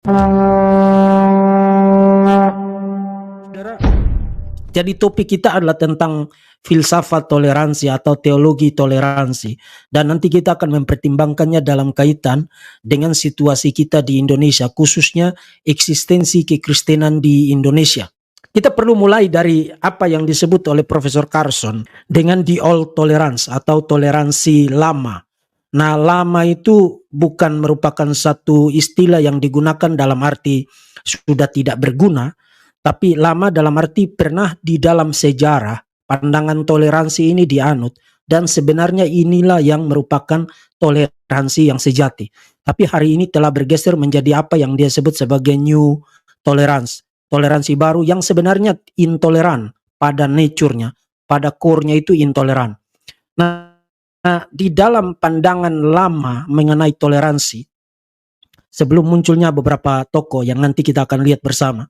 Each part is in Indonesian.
Saudara, jadi topik kita adalah tentang filsafat toleransi atau teologi toleransi. Dan nanti kita akan mempertimbangkannya dalam kaitan dengan situasi kita di Indonesia, khususnya eksistensi kekristenan di Indonesia. Kita perlu mulai dari apa yang disebut oleh Profesor Carson dengan the old tolerance atau toleransi lama. Nah, lama itu bukan merupakan satu istilah yang digunakan dalam arti sudah tidak berguna, tapi lama dalam arti pernah di dalam sejarah pandangan toleransi ini dianut, dan sebenarnya inilah yang merupakan toleransi yang sejati. Tapi hari ini telah bergeser menjadi apa yang dia sebut sebagai new tolerance. Toleransi baru yang sebenarnya intoleran pada nature-nya, pada core-nya itu intoleran. Nah, di dalam pandangan lama mengenai toleransi, sebelum munculnya beberapa tokoh yang nanti kita akan lihat bersama,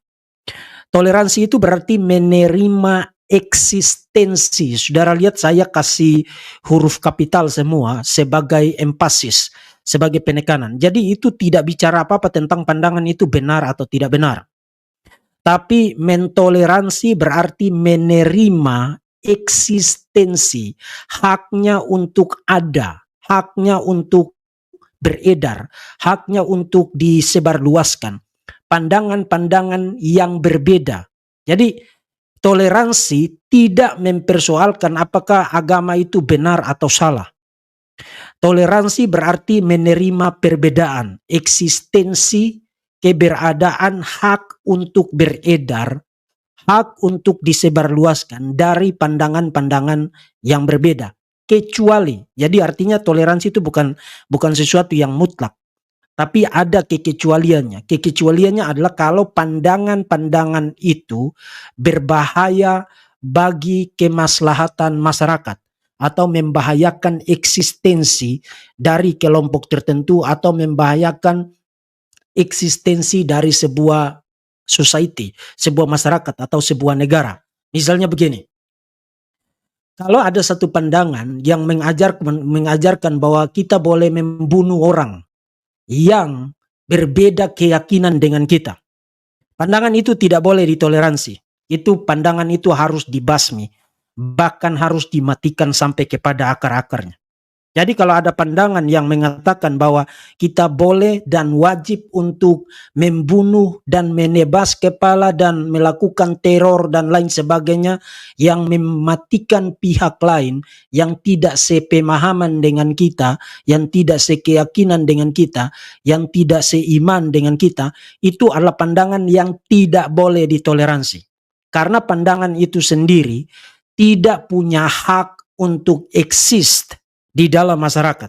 toleransi itu berarti menerima eksistensi. Saudara lihat saya kasih huruf kapital semua sebagai emphasis, sebagai penekanan. Jadi itu tidak bicara apa-apa tentang pandangan itu benar atau tidak benar. Tapi mentoleransi berarti menerima eksistensi, haknya untuk ada, haknya untuk beredar, haknya untuk disebarluaskan, pandangan-pandangan yang berbeda. Jadi toleransi tidak mempersoalkan apakah agama itu benar atau salah. Toleransi berarti menerima perbedaan, eksistensi, keberadaan, hak untuk beredar, hak untuk disebarluaskan dari pandangan-pandangan yang berbeda. Kecuali, jadi artinya toleransi itu bukan sesuatu yang mutlak, tapi ada kekecualiannya. Kekecualiannya adalah kalau pandangan-pandangan itu berbahaya bagi kemaslahatan masyarakat atau membahayakan eksistensi dari kelompok tertentu atau membahayakan eksistensi dari sebuah society, sebuah masyarakat atau sebuah negara. Misalnya begini, kalau ada satu pandangan yang mengajarkan bahwa kita boleh membunuh orang yang berbeda keyakinan dengan kita, pandangan itu tidak boleh ditoleransi. Itu pandangan itu harus dibasmi, bahkan harus dimatikan sampai kepada akar-akarnya. Jadi kalau ada pandangan yang mengatakan bahwa kita boleh dan wajib untuk membunuh dan menebas kepala dan melakukan teror dan lain sebagainya yang mematikan pihak lain yang tidak sepemahaman dengan kita, yang tidak sekeyakinan dengan kita, yang tidak seiman dengan kita, itu adalah pandangan yang tidak boleh ditoleransi. Karena pandangan itu sendiri tidak punya hak untuk exist di dalam masyarakat.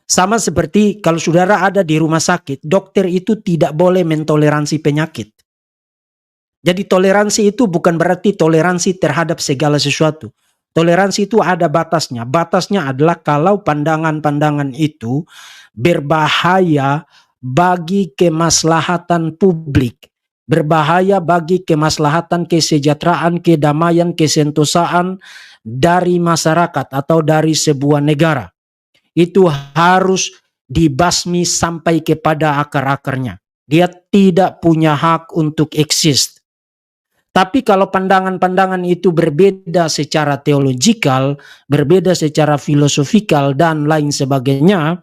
Sama seperti kalau saudara ada di rumah sakit, dokter itu tidak boleh mentoleransi penyakit. Jadi toleransi itu bukan berarti toleransi terhadap segala sesuatu. Toleransi itu ada batasnya. Batasnya adalah kalau pandangan-pandangan itu berbahaya bagi kemaslahatan publik, berbahaya bagi kemaslahatan kesejahteraan, kedamaian, kesentosaan dari masyarakat atau dari sebuah negara. Itu harus dibasmi sampai kepada akar-akarnya. Dia tidak punya hak untuk eksis. Tapi kalau pandangan-pandangan itu berbeda secara teologikal, berbeda secara filosofikal dan lain sebagainya,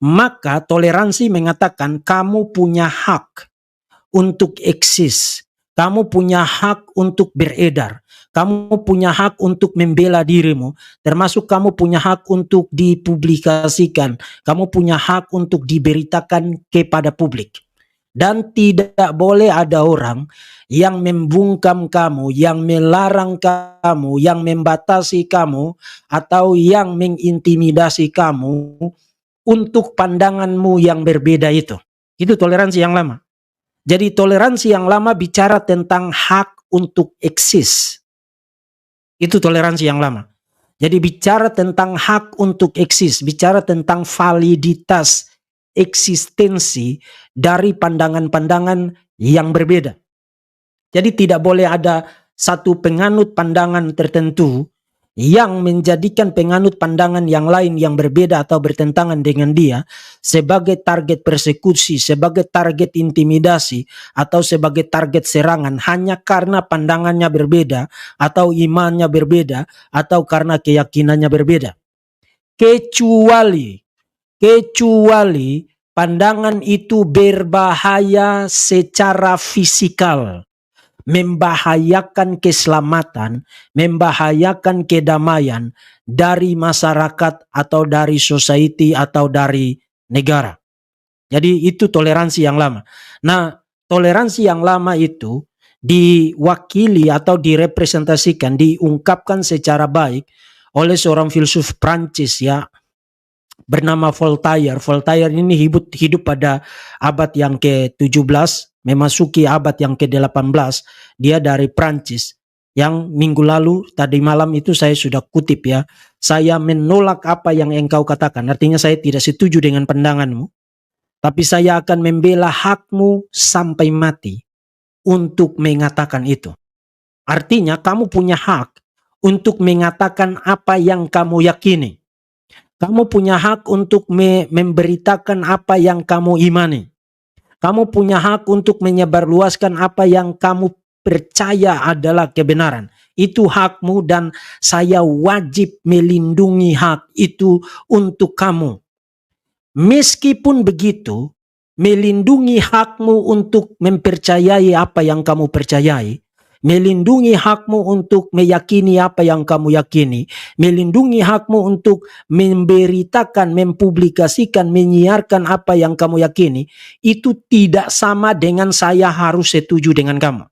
maka toleransi mengatakan kamu punya hak untuk eksis. Kamu punya hak untuk beredar. Kamu punya hak untuk membela dirimu. Termasuk kamu punya hak untuk dipublikasikan. Kamu punya hak untuk diberitakan kepada publik. Dan tidak boleh ada orang yang membungkam kamu, yang melarang kamu, yang membatasi kamu, atau yang mengintimidasi kamu untuk pandanganmu yang berbeda itu. Itu toleransi yang lama. Jadi toleransi yang lama bicara tentang hak untuk eksis. Itu toleransi yang lama. Jadi bicara tentang hak untuk eksis, bicara tentang validitas eksistensi dari pandangan-pandangan yang berbeda. Jadi tidak boleh ada satu penganut pandangan tertentu yang menjadikan penganut pandangan yang lain yang berbeda atau bertentangan dengan dia sebagai target persekusi, sebagai target intimidasi, atau sebagai target serangan hanya karena pandangannya berbeda, atau imannya berbeda, atau karena keyakinannya berbeda. Kecuali pandangan itu berbahaya secara fisikal, membahayakan keselamatan, membahayakan kedamaian dari masyarakat atau dari society atau dari negara. Jadi itu toleransi yang lama. Nah, toleransi yang lama itu diwakili atau direpresentasikan, diungkapkan secara baik oleh seorang filsuf Prancis ya, bernama Voltaire. Voltaire ini hidup pada abad yang ke-17, memasuki abad yang ke-18. Dia dari Prancis. Yang minggu lalu, tadi malam itu saya sudah kutip ya. Saya menolak apa yang engkau katakan. Artinya saya tidak setuju dengan pandanganmu. Tapi saya akan membela hakmu sampai mati untuk mengatakan itu. Artinya kamu punya hak untuk mengatakan apa yang kamu yakini. Kamu punya hak untuk memberitakan apa yang kamu imani. Kamu punya hak untuk menyebarluaskan apa yang kamu percaya adalah kebenaran. Itu hakmu dan saya wajib melindungi hak itu untuk kamu. Meskipun begitu, melindungi hakmu untuk mempercayai apa yang kamu percayai, melindungi hakmu untuk meyakini apa yang kamu yakini, melindungi hakmu untuk memberitakan, mempublikasikan, menyiarkan apa yang kamu yakini, itu tidak sama dengan saya harus setuju dengan kamu.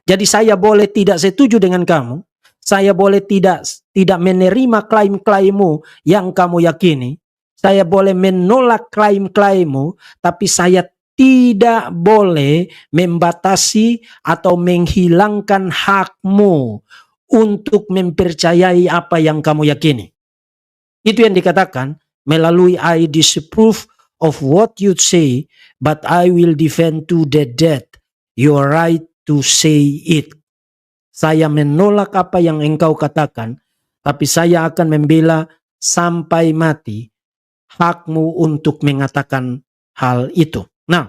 Jadi saya boleh tidak setuju dengan kamu, saya boleh tidak menerima klaim-klaimmu yang kamu yakini, saya boleh menolak klaim-klaimmu, tapi saya tidak boleh membatasi atau menghilangkan hakmu untuk mempercayai apa yang kamu yakini. Itu yang dikatakan melalui I disapprove of what you say, but I will defend to the death your right to say it. Saya menolak apa yang engkau katakan, tapi saya akan membela sampai mati hakmu untuk mengatakan hal itu. Nah,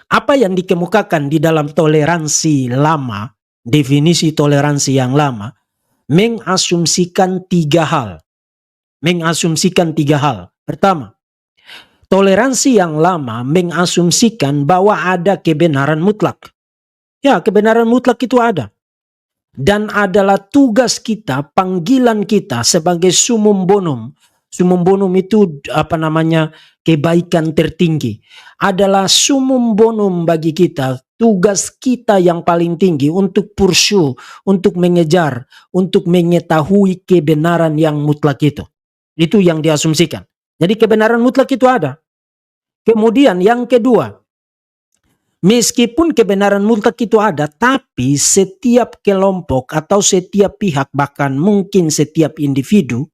apa yang dikemukakan di dalam toleransi lama, definisi toleransi yang lama, mengasumsikan tiga hal. Pertama, toleransi yang lama mengasumsikan bahwa ada kebenaran mutlak. Ya, kebenaran mutlak itu ada. Dan adalah tugas kita, panggilan kita sebagai summum bonum. Summum bonum itu kebaikan tertinggi. Adalah summum bonum bagi kita, tugas kita yang paling tinggi untuk pursue, untuk mengejar, untuk mengetahui kebenaran yang mutlak itu. Itu yang diasumsikan. Jadi kebenaran mutlak itu ada. Kemudian yang kedua, meskipun kebenaran mutlak itu ada, tapi setiap kelompok atau setiap pihak, bahkan mungkin setiap individu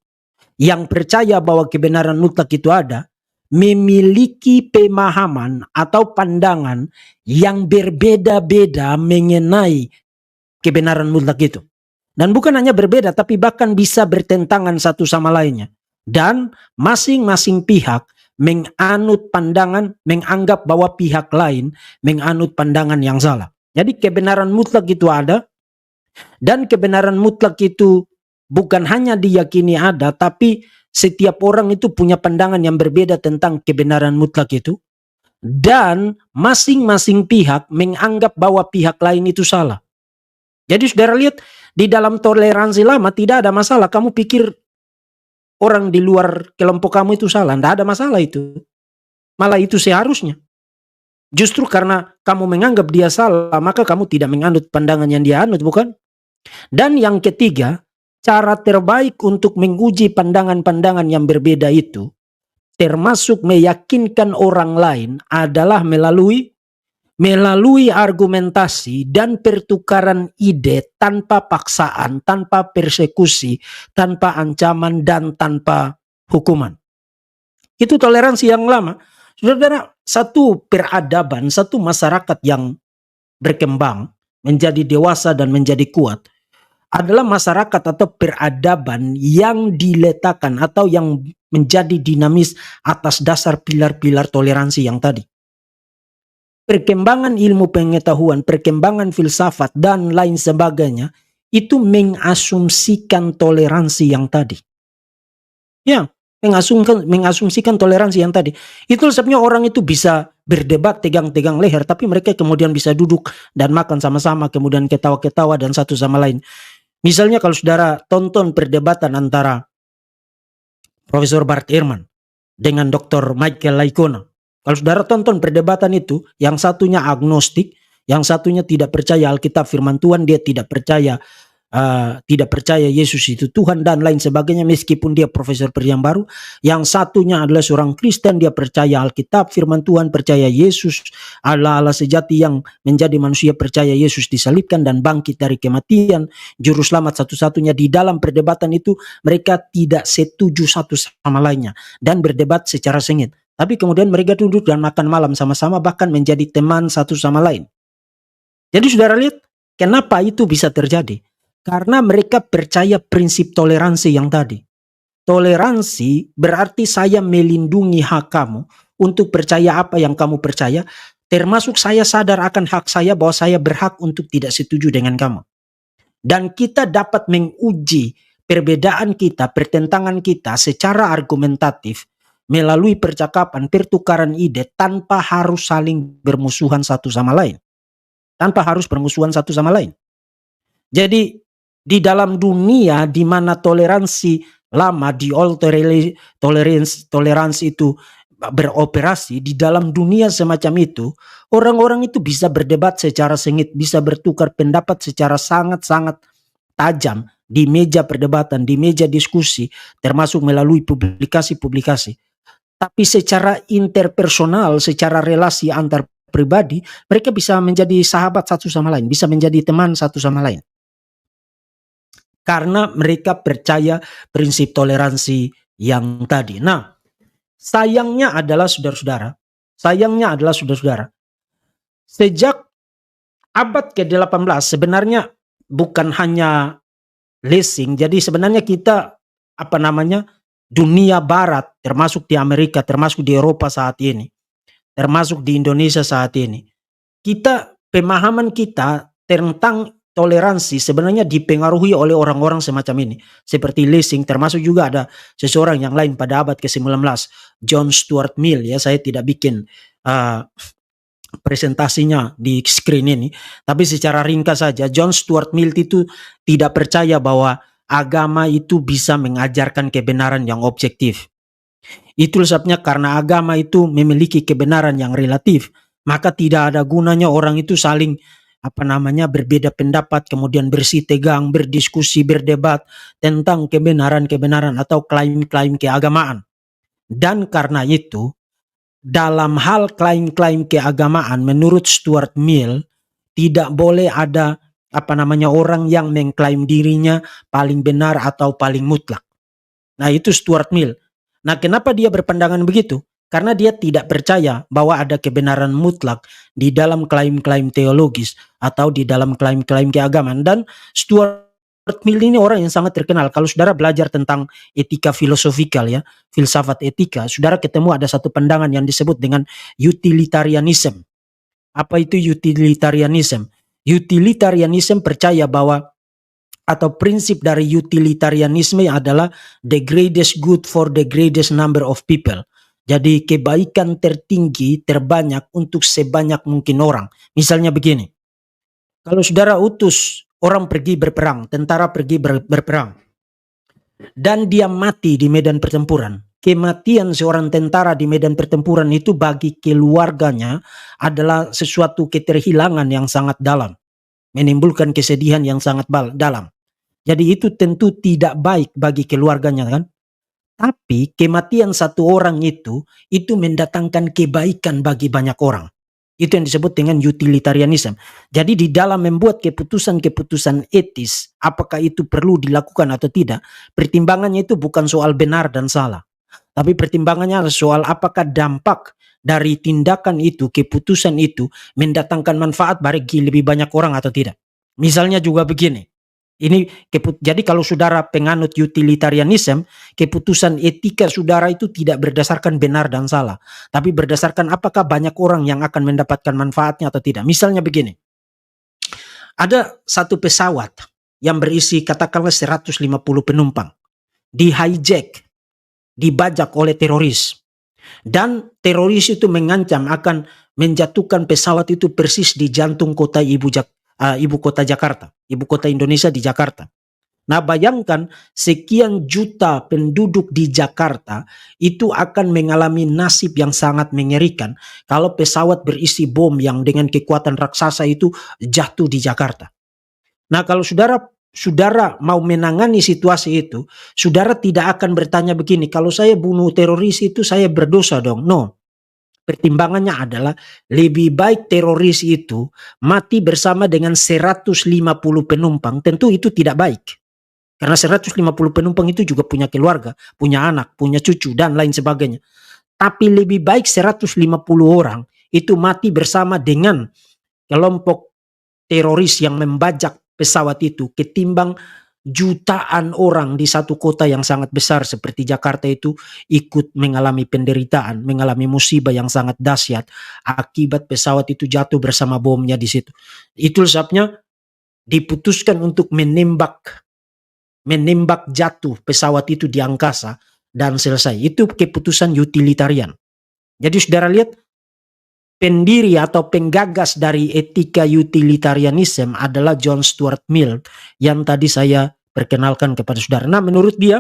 yang percaya bahwa kebenaran mutlak itu ada, memiliki pemahaman atau pandangan yang berbeda-beda mengenai kebenaran mutlak itu. Dan bukan hanya berbeda, tapi bahkan bisa bertentangan satu sama lainnya. Dan masing-masing pihak menganut pandangan, menganggap bahwa pihak lain menganut pandangan yang salah. Jadi kebenaran mutlak itu ada, dan kebenaran mutlak itu bukan hanya diyakini ada, tapi setiap orang itu punya pandangan yang berbeda tentang kebenaran mutlak itu. Dan masing-masing pihak menganggap bahwa pihak lain itu salah. Jadi saudara lihat, di dalam toleransi lama tidak ada masalah. Kamu pikir orang di luar kelompok kamu itu salah, tidak ada masalah itu. Malah itu seharusnya. Justru karena kamu menganggap dia salah, maka kamu tidak menganut pandangan yang dia anut, bukan? Dan yang ketiga, cara terbaik untuk menguji pandangan-pandangan yang berbeda itu, termasuk meyakinkan orang lain, adalah melalui argumentasi dan pertukaran ide tanpa paksaan, tanpa persekusi, tanpa ancaman, dan tanpa hukuman. Itu toleransi yang lama. Saudara, satu peradaban, satu masyarakat yang berkembang, menjadi dewasa dan menjadi kuat, adalah masyarakat atau peradaban yang diletakkan atau yang menjadi dinamis atas dasar pilar-pilar toleransi yang tadi. Perkembangan ilmu pengetahuan, perkembangan filsafat, dan lain sebagainya, itu mengasumsikan toleransi yang tadi. Ya, mengasumsikan toleransi yang tadi. Itu sebabnya orang itu bisa berdebat tegang-tegang leher, tapi mereka kemudian bisa duduk dan makan sama-sama, kemudian ketawa-ketawa dan satu sama lain. Misalnya kalau saudara tonton perdebatan antara Profesor Bart Ehrman dengan Dr. Michael Licona. Kalau saudara tonton perdebatan itu, yang satunya agnostik, yang satunya tidak percaya Alkitab firman Tuhan, dia tidak percaya Yesus itu Tuhan dan lain sebagainya, meskipun dia profesor yang baru. Yang satunya adalah seorang Kristen, dia percaya Alkitab firman Tuhan, percaya Yesus Allah sejati yang menjadi manusia, percaya Yesus disalibkan dan bangkit dari kematian, juru selamat satu-satunya. Di dalam perdebatan itu mereka tidak setuju satu sama lainnya dan berdebat secara sengit, tapi kemudian mereka duduk dan makan malam sama-sama, bahkan menjadi teman satu sama lain. Jadi saudara lihat kenapa itu bisa terjadi? Karena mereka percaya prinsip toleransi yang tadi. Toleransi berarti saya melindungi hak kamu untuk percaya apa yang kamu percaya, termasuk saya sadar akan hak saya bahwa saya berhak untuk tidak setuju dengan kamu. Dan kita dapat menguji perbedaan kita, pertentangan kita secara argumentatif melalui percakapan, pertukaran ide, tanpa harus saling bermusuhan satu sama lain. Tanpa harus bermusuhan satu sama lain. Jadi di dalam dunia di mana toleransi lama, di old tolerance itu beroperasi, di dalam dunia semacam itu, orang-orang itu bisa berdebat secara sengit, bisa bertukar pendapat secara sangat-sangat tajam di meja perdebatan, di meja diskusi, termasuk melalui publikasi-publikasi. Tapi secara interpersonal, secara relasi antar pribadi, mereka bisa menjadi sahabat satu sama lain, bisa menjadi teman satu sama lain. Karena mereka percaya prinsip toleransi yang tadi. Nah, sayangnya adalah saudara-saudara, sejak abad ke-18 sebenarnya bukan hanya Lessing, jadi sebenarnya kita dunia barat, termasuk di Amerika, termasuk di Eropa saat ini, termasuk di Indonesia saat ini, pemahaman kita tentang toleransi sebenarnya dipengaruhi oleh orang-orang semacam ini, seperti Lessing, termasuk juga ada seseorang yang lain pada abad ke-19, John Stuart Mill. Ya, saya tidak bikin presentasinya di screen ini, tapi secara ringkas saja, John Stuart Mill itu tidak percaya bahwa agama itu bisa mengajarkan kebenaran yang objektif. Itu sebabnya karena agama itu memiliki kebenaran yang relatif, maka tidak ada gunanya orang itu saling berbeda pendapat, kemudian bersitegang, berdiskusi, berdebat tentang kebenaran-kebenaran atau klaim-klaim keagamaan. Dan karena itu, dalam hal klaim-klaim keagamaan, menurut Stuart Mill, tidak boleh ada orang yang mengklaim dirinya paling benar atau paling mutlak. Nah, itu Stuart Mill. Nah, kenapa dia berpandangan begitu? Karena dia tidak percaya bahwa ada kebenaran mutlak di dalam klaim-klaim teologis atau di dalam klaim-klaim keagamaan. Dan Stuart Mill ini orang yang sangat terkenal. Kalau saudara belajar tentang etika filosofikal, ya, filsafat etika, saudara ketemu ada satu pandangan yang disebut dengan utilitarianism. Apa itu utilitarianism? Utilitarianism percaya bahwa, atau prinsip dari utilitarianisme adalah the greatest good for the greatest number of people. Jadi kebaikan tertinggi, terbanyak untuk sebanyak mungkin orang. Misalnya begini, kalau saudara utus orang pergi berperang, tentara pergi berperang, dan dia mati di medan pertempuran, kematian seorang tentara di medan pertempuran itu bagi keluarganya adalah sesuatu keterhilangan yang sangat dalam, menimbulkan kesedihan yang sangat dalam. Jadi itu tentu tidak baik bagi keluarganya, kan? Tapi kematian satu orang itu mendatangkan kebaikan bagi banyak orang. Itu yang disebut dengan utilitarianism. Jadi di dalam membuat keputusan-keputusan etis, apakah itu perlu dilakukan atau tidak, pertimbangannya itu bukan soal benar dan salah. Tapi pertimbangannya adalah soal apakah dampak dari tindakan itu, keputusan itu mendatangkan manfaat bagi lebih banyak orang atau tidak. Misalnya juga begini, Jadi kalau saudara penganut utilitarianism, keputusan etika saudara itu tidak berdasarkan benar dan salah, tapi berdasarkan apakah banyak orang yang akan mendapatkan manfaatnya atau tidak. Misalnya begini, ada satu pesawat yang berisi katakanlah 150 penumpang, di hijack, dibajak oleh teroris. Dan teroris itu mengancam akan menjatuhkan pesawat itu persis di jantung kota ibu kota Jakarta, ibu kota Indonesia di Jakarta. Nah, bayangkan sekian juta penduduk di Jakarta itu akan mengalami nasib yang sangat mengerikan kalau pesawat berisi bom yang dengan kekuatan raksasa itu jatuh di Jakarta. Nah, kalau saudara mau menangani situasi itu, saudara tidak akan bertanya begini, kalau saya bunuh teroris itu saya berdosa dong. No. Pertimbangannya adalah lebih baik teroris itu mati bersama dengan 150 penumpang. Tentu itu tidak baik. Karena 150 penumpang itu juga punya keluarga, punya anak, punya cucu, dan lain sebagainya. Tapi lebih baik 150 orang itu mati bersama dengan kelompok teroris yang membajak pesawat itu ketimbang jutaan orang di satu kota yang sangat besar seperti Jakarta itu ikut mengalami penderitaan, mengalami musibah yang sangat dahsyat akibat pesawat itu jatuh bersama bomnya di situ. Itu sebabnya diputuskan untuk menembak jatuh pesawat itu di angkasa dan selesai. Itu keputusan utilitarian. Jadi saudara lihat, pendiri atau penggagas dari etika utilitarianism adalah John Stuart Mill yang tadi saya perkenalkan kepada saudara. Nah, menurut dia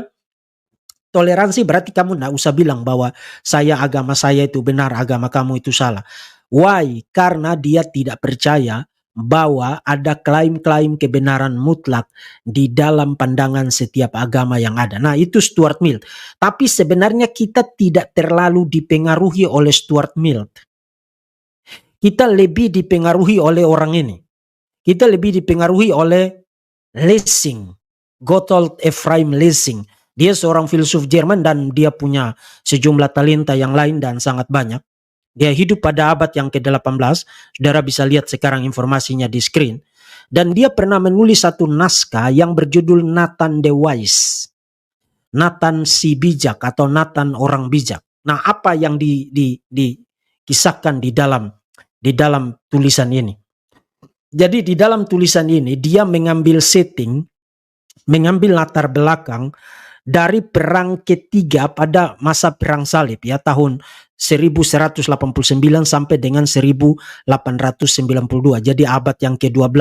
toleransi berarti kamu tidak usah bilang bahwa agama saya itu benar, agama kamu itu salah. Why? Karena dia tidak percaya bahwa ada klaim-klaim kebenaran mutlak di dalam pandangan setiap agama yang ada. Nah, itu Stuart Mill. Tapi sebenarnya kita tidak terlalu dipengaruhi oleh Stuart Mill. Kita lebih dipengaruhi oleh orang ini. Kita lebih dipengaruhi oleh Lessing, Gotthold Ephraim Lessing. Dia seorang filsuf Jerman dan dia punya sejumlah talenta yang lain dan sangat banyak. Dia hidup pada abad yang ke-18. Saudara bisa lihat sekarang informasinya di screen. Dan dia pernah menulis satu naskah yang berjudul Nathan the Wise. Nathan si bijak atau Nathan orang bijak. Nah, apa yang dikisahkan di dalam tulisan ini? Jadi di dalam tulisan ini dia mengambil latar belakang dari perang ketiga pada masa perang salib ya, tahun 1189 sampai dengan 1892. Jadi abad yang ke-12.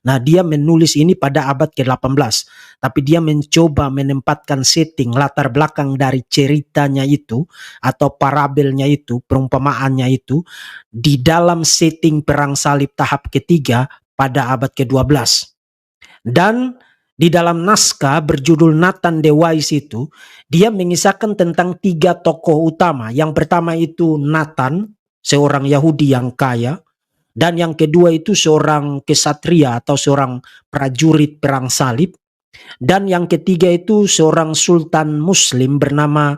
Nah, dia menulis ini pada abad ke-18. Tapi dia mencoba menempatkan setting latar belakang dari ceritanya itu atau parabelnya itu, perumpamaannya itu di dalam setting perang salib tahap ketiga pada abad ke-12. Dan di dalam naskah berjudul Nathan the Wise itu, dia mengisahkan tentang 3 tokoh utama. Yang pertama itu Nathan, seorang Yahudi yang kaya. Dan yang kedua itu seorang kesatria atau seorang prajurit perang salib. Dan yang ketiga itu seorang sultan muslim bernama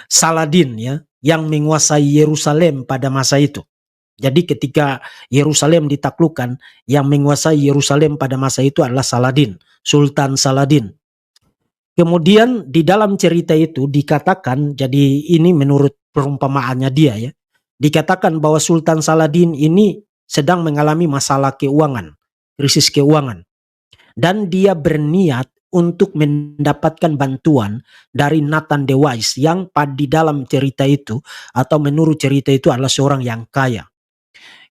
Saladin ya, yang menguasai Yerusalem pada masa itu. Jadi ketika Yerusalem ditaklukkan, yang menguasai Yerusalem pada masa itu adalah Saladin, Sultan Saladin. Kemudian di dalam cerita itu dikatakan, jadi ini menurut perumpamaannya dia ya, dikatakan bahwa Sultan Saladin ini sedang mengalami masalah keuangan, krisis keuangan. Dan dia berniat untuk mendapatkan bantuan dari Nathan the Wise yang di dalam cerita itu atau menurut cerita itu adalah seorang yang kaya.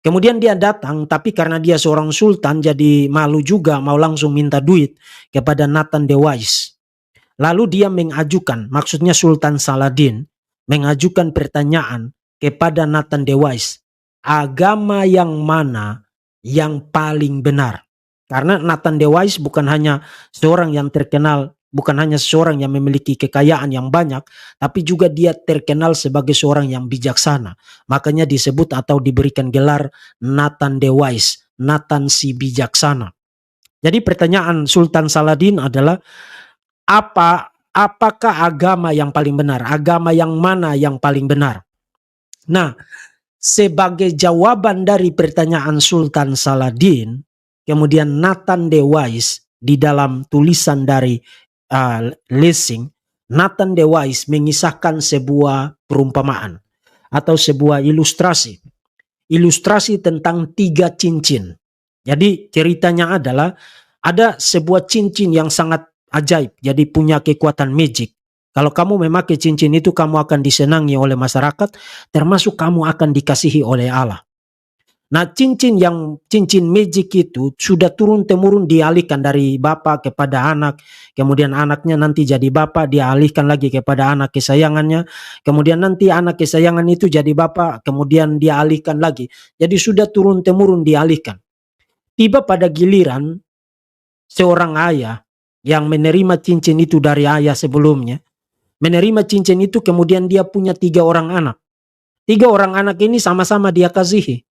Kemudian dia datang, tapi karena dia seorang sultan jadi malu juga mau langsung minta duit kepada Nathan the Wise. Lalu dia mengajukan, maksudnya Sultan Saladin mengajukan pertanyaan kepada Nathan the Wise, agama yang mana yang paling benar? Karena Nathan the Wise bukan hanya seorang yang terkenal, bukan hanya seorang yang memiliki kekayaan yang banyak, tapi juga dia terkenal sebagai seorang yang bijaksana. Makanya disebut atau diberikan gelar Nathan the Wise, Nathan si bijaksana. Jadi pertanyaan Sultan Saladin adalah, apakah agama yang paling benar? Agama yang mana yang paling benar? Nah, sebagai jawaban dari pertanyaan Sultan Saladin, kemudian Nathan De Wise di dalam tulisan dari Lessing, Nathan De Wise mengisahkan sebuah perumpamaan atau sebuah ilustrasi. Ilustrasi tentang 3 cincin. Jadi ceritanya adalah ada sebuah cincin yang sangat ajaib, jadi punya kekuatan magic. Kalau kamu memakai cincin itu, kamu akan disenangi oleh masyarakat, termasuk kamu akan dikasihi oleh Allah. Nah, cincin magic itu sudah turun-temurun dialihkan dari bapak kepada anak, kemudian anaknya nanti jadi bapak, dialihkan lagi kepada anak kesayangannya, kemudian nanti anak kesayangan itu jadi bapak, kemudian dialihkan lagi. Jadi sudah turun-temurun dialihkan. Tiba pada giliran seorang ayah yang menerima cincin itu dari ayah sebelumnya, menerima cincin itu, kemudian dia punya 3 orang anak. 3 orang anak ini sama-sama dia kasihi.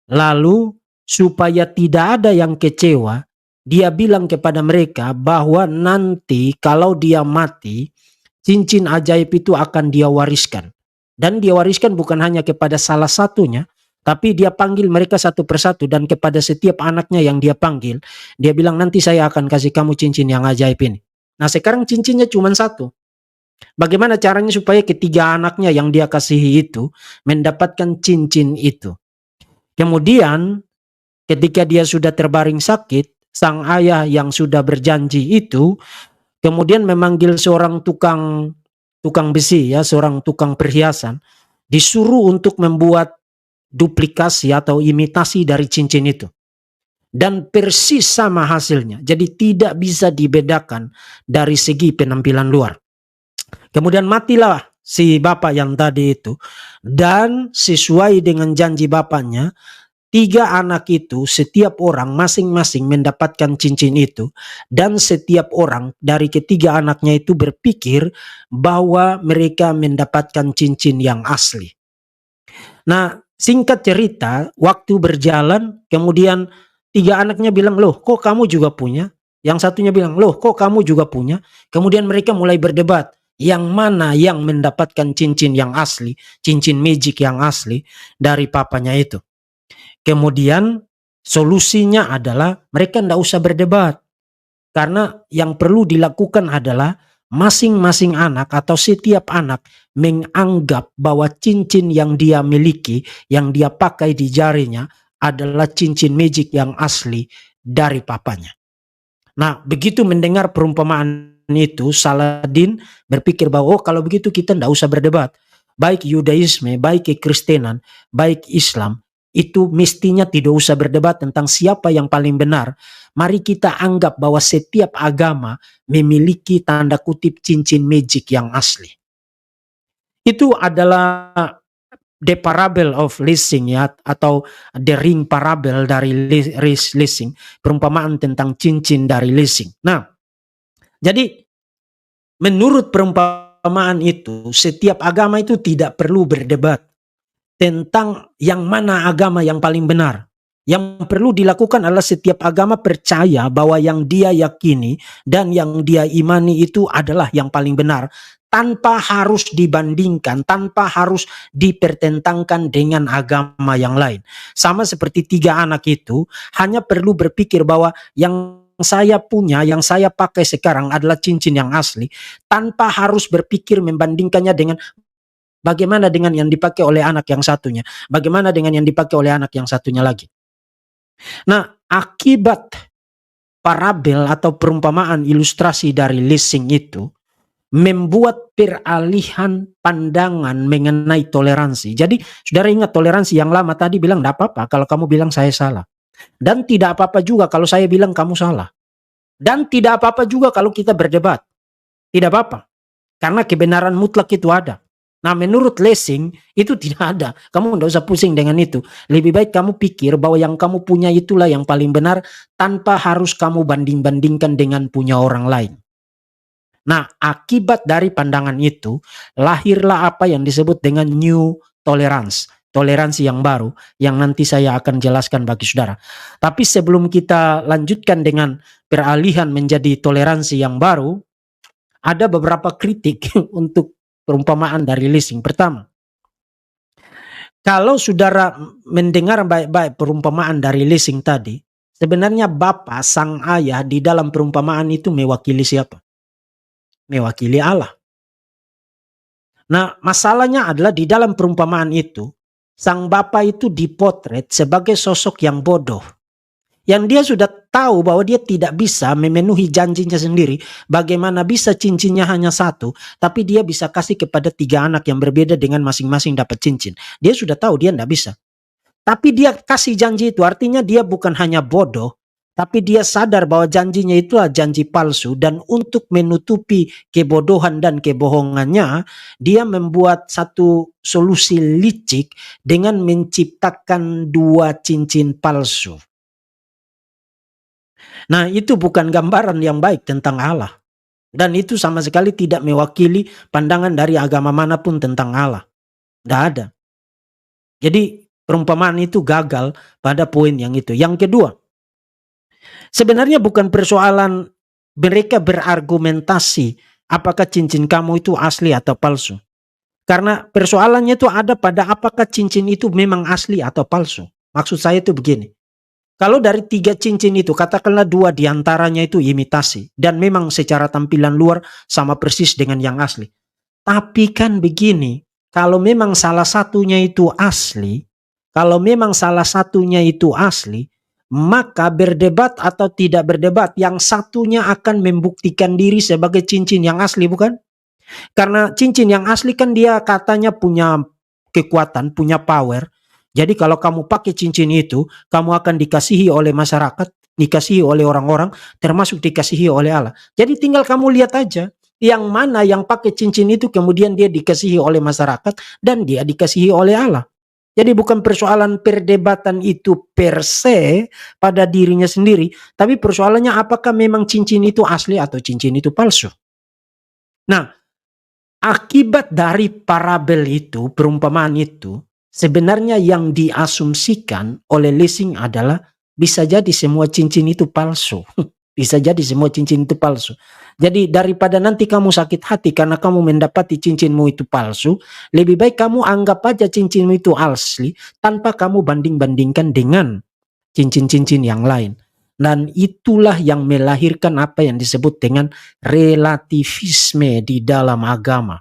Lalu supaya tidak ada yang kecewa, dia bilang kepada mereka bahwa nanti kalau dia mati, cincin ajaib itu akan dia wariskan. Dan dia wariskan bukan hanya kepada salah satunya, tapi dia panggil mereka satu persatu, dan kepada setiap anaknya yang dia panggil, dia bilang nanti saya akan kasih kamu cincin yang ajaib ini. Nah, sekarang cincinnya cuma 1. Bagaimana caranya supaya ketiga anaknya yang dia kasihi itu mendapatkan cincin itu? Kemudian ketika dia sudah terbaring sakit, sang ayah yang sudah berjanji itu kemudian memanggil seorang tukang besi, ya, seorang tukang perhiasan, disuruh untuk membuat duplikasi atau imitasi dari cincin itu. Dan persis sama hasilnya. Jadi tidak bisa dibedakan dari segi penampilan luar. Kemudian matilah si bapak yang tadi itu. Dan sesuai dengan janji bapaknya, 3 anak itu setiap orang masing-masing mendapatkan cincin itu. Dan setiap orang dari ketiga anaknya itu berpikir bahwa mereka mendapatkan cincin yang asli. Nah, singkat cerita, waktu berjalan, kemudian 3 anaknya bilang, loh kok kamu juga punya? Yang satunya bilang, loh kok kamu juga punya? Kemudian mereka mulai berdebat. Yang mana yang mendapatkan cincin yang asli, cincin magic yang asli dari papanya itu. Kemudian solusinya adalah mereka tidak usah berdebat. Karena yang perlu dilakukan adalah masing-masing anak atau setiap anak menganggap bahwa cincin yang dia miliki, yang dia pakai di jarinya adalah cincin magic yang asli dari papanya. Nah, begitu mendengar perumpamaan itu, Saladin berpikir bahwa kalau begitu kita tidak usah berdebat. Baik Yudaisme, baik Kekristenan, baik Islam, itu mestinya tidak usah berdebat tentang siapa yang paling benar. Mari kita anggap bahwa setiap agama memiliki tanda kutip cincin magic yang asli. Itu adalah the parable of Lessing, ya, atau the ring parable dari Lessing, perumpamaan tentang cincin dari Lessing. Nah, jadi menurut perumpamaan itu, setiap agama itu tidak perlu berdebat tentang yang mana agama yang paling benar. Yang perlu dilakukan adalah setiap agama percaya bahwa yang dia yakini dan yang dia imani itu adalah yang paling benar, tanpa harus dibandingkan, tanpa harus dipertentangkan dengan agama yang lain. Sama seperti 3 anak itu hanya perlu berpikir bahwa yang saya punya, yang saya pakai sekarang adalah cincin yang asli, tanpa harus berpikir membandingkannya dengan bagaimana dengan yang dipakai oleh anak yang satunya, bagaimana dengan yang dipakai oleh anak yang satunya lagi. Nah, akibat parabel atau perumpamaan ilustrasi dari Lessing itu membuat peralihan pandangan mengenai toleransi. Jadi, saudara ingat toleransi yang lama tadi bilang tidak apa-apa kalau kamu bilang saya salah. Dan tidak apa-apa juga kalau saya bilang kamu salah. Dan tidak apa-apa juga kalau kita berdebat. Tidak apa-apa. Karena kebenaran mutlak itu ada. Nah, menurut Lessing itu tidak ada. Kamu tidak usah pusing dengan itu. Lebih baik kamu pikir bahwa yang kamu punya itulah yang paling benar tanpa harus kamu banding-bandingkan dengan punya orang lain. Nah, akibat dari pandangan itu lahirlah apa yang disebut dengan new tolerance. Toleransi yang baru yang nanti saya akan jelaskan bagi saudara. Tapi sebelum kita lanjutkan dengan peralihan menjadi toleransi yang baru, ada beberapa kritik untuk perumpamaan dari Lessing. Pertama, kalau saudara mendengar baik-baik perumpamaan dari Lessing tadi, Sebenarnya Bapa, sang ayah di dalam perumpamaan itu mewakili siapa? Mewakili Allah. Nah, masalahnya adalah di dalam perumpamaan itu, sang Bapa itu dipotret sebagai sosok yang bodoh. Yang dia sudah tahu bahwa dia tidak bisa memenuhi janjinya sendiri. Bagaimana bisa cincinnya hanya satu, tapi dia bisa kasih kepada 3 anak yang berbeda dengan masing-masing dapat cincin. Dia sudah tahu dia tidak bisa. Tapi dia kasih janji itu, artinya dia bukan hanya bodoh, tapi dia sadar bahwa janjinya itu adalah janji palsu. Dan untuk menutupi kebodohan dan kebohongannya, dia membuat satu solusi licik dengan menciptakan 2 cincin palsu. Nah, itu bukan gambaran yang baik tentang Allah. Dan itu sama sekali tidak mewakili pandangan dari agama manapun tentang Allah. Tidak ada. Jadi perumpamaan itu gagal pada poin yang itu. Yang kedua, sebenarnya bukan persoalan mereka berargumentasi apakah cincin kamu itu asli atau palsu. Karena persoalannya itu ada pada apakah cincin itu memang asli atau palsu. Maksud saya itu begini. Kalau dari 3 cincin itu, katakanlah 2 diantaranya itu imitasi. Dan memang secara tampilan luar sama persis dengan yang asli. Tapi kan begini, kalau memang salah satunya itu asli, maka berdebat atau tidak berdebat, yang satunya akan membuktikan diri sebagai cincin yang asli, bukan? Karena cincin yang asli kan dia katanya punya kekuatan, punya power. Jadi kalau kamu pakai cincin itu, kamu akan dikasihi oleh masyarakat, dikasihi oleh orang-orang, termasuk dikasihi oleh Allah. Jadi tinggal kamu lihat aja, yang mana yang pakai cincin itu kemudian dia dikasihi oleh masyarakat dan dia dikasihi oleh Allah. Jadi bukan persoalan perdebatan itu per se pada dirinya sendiri, tapi persoalannya apakah memang cincin itu asli atau cincin itu palsu. Nah, akibat dari parabel itu, perumpamaan itu, sebenarnya yang diasumsikan oleh Lessing adalah bisa jadi semua cincin itu palsu. Bisa jadi semua cincin itu palsu. Jadi daripada nanti kamu sakit hati karena kamu mendapati cincinmu itu palsu, lebih baik kamu anggap aja cincinmu itu asli tanpa kamu banding-bandingkan dengan cincin-cincin yang lain. Dan itulah yang melahirkan apa yang disebut dengan relativisme di dalam agama.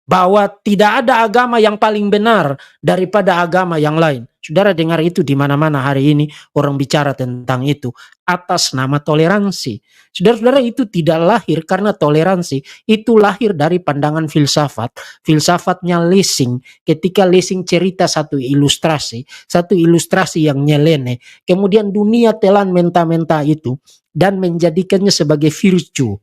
Bahwa tidak ada agama yang paling benar daripada agama yang lain. Saudara dengar itu di mana-mana hari ini orang bicara tentang itu atas nama toleransi. Saudara-saudara, itu tidak lahir karena toleransi, itu lahir dari pandangan filsafat. Filsafatnya Lessing, ketika Lessing cerita satu ilustrasi yang nyeleneh, kemudian dunia telan menta-menta itu dan menjadikannya sebagai virtue,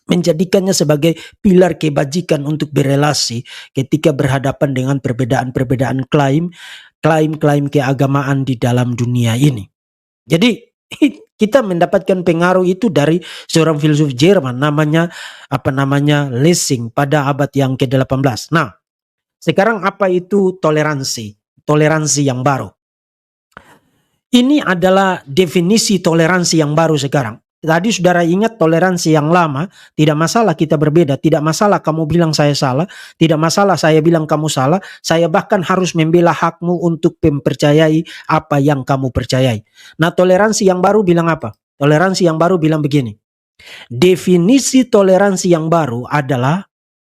menjadikannya sebagai pilar kebajikan untuk berelasi ketika berhadapan dengan perbedaan-perbedaan klaim keagamaan di dalam dunia ini. Jadi kita mendapatkan pengaruh itu dari seorang filsuf Jerman namanya Lessing pada abad yang ke-18. Nah, sekarang apa itu toleransi? Toleransi yang baru. Ini adalah definisi toleransi yang baru sekarang. Tadi saudara ingat toleransi yang lama, tidak masalah kita berbeda, tidak masalah kamu bilang saya salah, tidak masalah saya bilang kamu salah, saya bahkan harus membela hakmu untuk mempercayai apa yang kamu percayai. Nah, toleransi yang baru bilang apa? Toleransi yang baru bilang begini. Definisi toleransi yang baru adalah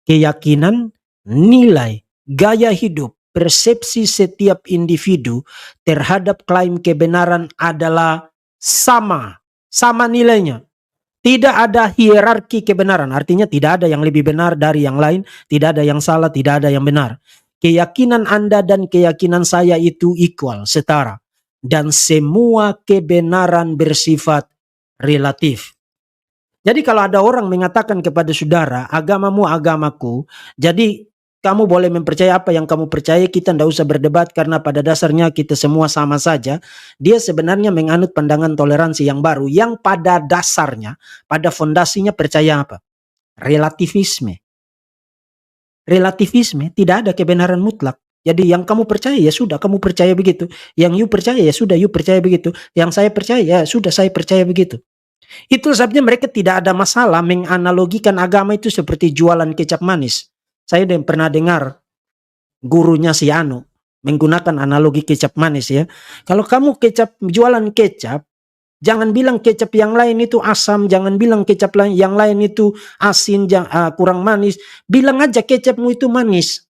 keyakinan, nilai, gaya hidup, persepsi setiap individu terhadap klaim kebenaran adalah sama nilainya. Tidak ada hierarki kebenaran, artinya tidak ada yang lebih benar dari yang lain, tidak ada yang salah, tidak ada yang benar. Keyakinan Anda dan keyakinan saya itu equal, setara. Dan semua kebenaran bersifat relatif. Jadi kalau ada orang mengatakan kepada saudara, agamamu agamaku, jadi kamu boleh mempercayai apa yang kamu percaya, kita tidak usah berdebat karena pada dasarnya kita semua sama saja. Dia sebenarnya menganut pandangan toleransi yang baru, yang pada dasarnya, pada fondasinya percaya apa? Relativisme. Relativisme, tidak ada kebenaran mutlak. Jadi yang kamu percaya ya sudah kamu percaya begitu. Yang you percaya ya sudah you percaya begitu. Yang saya percaya ya sudah saya percaya begitu. Itu sebabnya mereka tidak ada masalah menganalogikan agama itu seperti jualan kecap manis. Saya pernah dengar gurunya si Anu menggunakan analogi kecap manis ya. Kalau kamu jualan kecap, Jangan bilang kecap yang lain itu asam, jangan bilang kecap yang lain itu asin, kurang manis. Bilang aja kecapmu itu manis.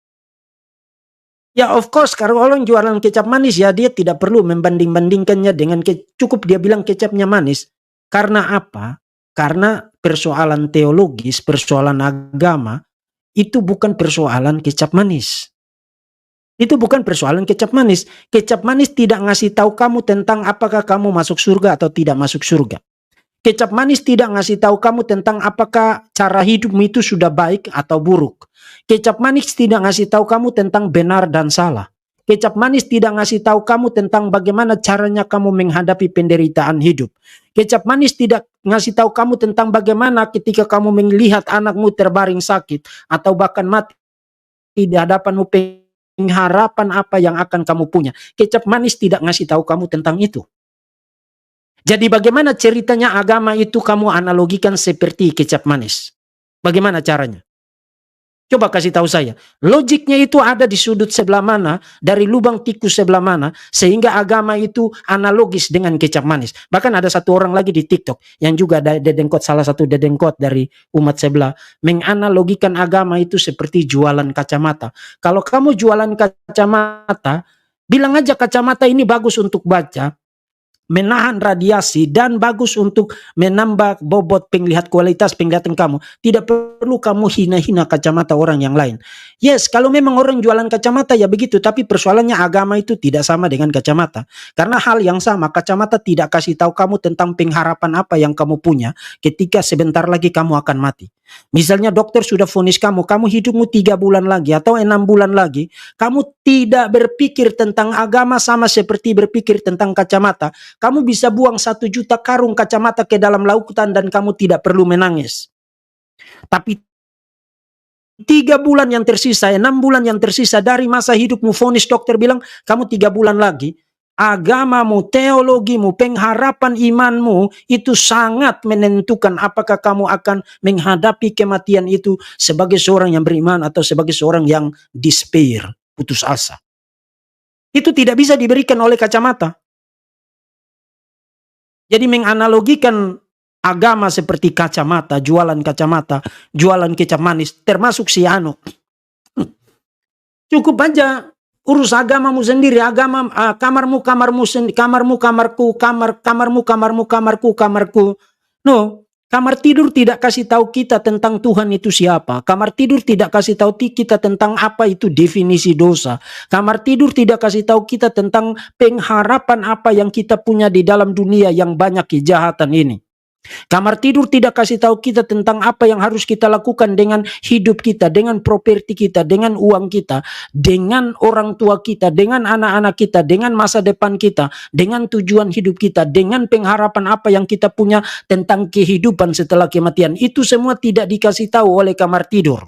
Ya of course, kalau orang jualan kecap manis ya dia tidak perlu membanding-bandingkannya dengan cukup dia bilang kecapnya manis. Karena apa? Karena persoalan teologis, persoalan agama, itu bukan persoalan kecap manis. Itu bukan persoalan kecap manis. Kecap manis tidak ngasih tahu kamu tentang apakah kamu masuk surga atau tidak masuk surga. Kecap manis tidak ngasih tahu kamu tentang apakah cara hidupmu itu sudah baik atau buruk. Kecap manis tidak ngasih tahu kamu tentang benar dan salah. Kecap manis tidak ngasih tahu kamu tentang bagaimana caranya kamu menghadapi penderitaan hidup. Kecap manis tidak ngasih tahu kamu tentang bagaimana ketika kamu melihat anakmu terbaring sakit atau bahkan mati di hadapanmu, pengharapan apa yang akan kamu punya. Kecap manis tidak ngasih tahu kamu tentang itu. Jadi bagaimana ceritanya agama itu kamu analogikan seperti kecap manis? Bagaimana caranya? Coba kasih tahu saya. Logiknya itu ada di sudut sebelah mana, dari lubang tikus sebelah mana, sehingga agama itu analogis dengan kecap manis. Bahkan ada satu orang lagi di TikTok, yang juga dedengkot, salah satu dedengkot dari umat sebelah, menganalogikan agama itu seperti jualan kacamata. Kalau kamu jualan kacamata, bilang aja kacamata ini bagus untuk baca, menahan radiasi, dan bagus untuk menambah bobot penglihat, kualitas penglihatan kamu. Tidak perlu kamu hina-hina kacamata orang yang lain. Yes, kalau memang orang jualan kacamata ya begitu, tapi persoalannya agama itu tidak sama dengan kacamata. Karena hal yang sama, kacamata tidak kasih tahu kamu tentang pengharapan apa yang kamu punya ketika sebentar lagi kamu akan mati. Misalnya dokter sudah vonis kamu hidupmu 3 bulan lagi atau 6 bulan lagi, kamu tidak berpikir tentang agama sama seperti berpikir tentang kacamata. Kamu bisa buang 1 juta karung kacamata ke dalam lautan dan kamu tidak perlu menangis. Tapi 3 bulan yang tersisa, 6 bulan yang tersisa dari masa hidupmu, vonis dokter bilang kamu 3 bulan lagi, agamamu, teologimu, pengharapan imanmu itu sangat menentukan apakah kamu akan menghadapi kematian itu sebagai seorang yang beriman atau sebagai seorang yang despair, putus asa. Itu tidak bisa diberikan oleh kacamata. Jadi menganalogikan agama seperti kacamata, jualan kecap manis, termasuk si Anu. Cukup aja urus agamamu sendiri, kamarmu, kamarku. No, kamar tidur tidak kasih tahu kita tentang Tuhan itu siapa. Kamar tidur tidak kasih tahu kita tentang apa itu definisi dosa. Kamar tidur tidak kasih tahu kita tentang pengharapan apa yang kita punya di dalam dunia yang banyak kejahatan ini. Kamar tidur tidak kasih tahu kita tentang apa yang harus kita lakukan dengan hidup kita, dengan properti kita, dengan uang kita, dengan orang tua kita, dengan anak-anak kita, dengan masa depan kita, dengan tujuan hidup kita, dengan pengharapan apa yang kita punya tentang kehidupan setelah kematian. Itu semua tidak dikasih tahu oleh kamar tidur.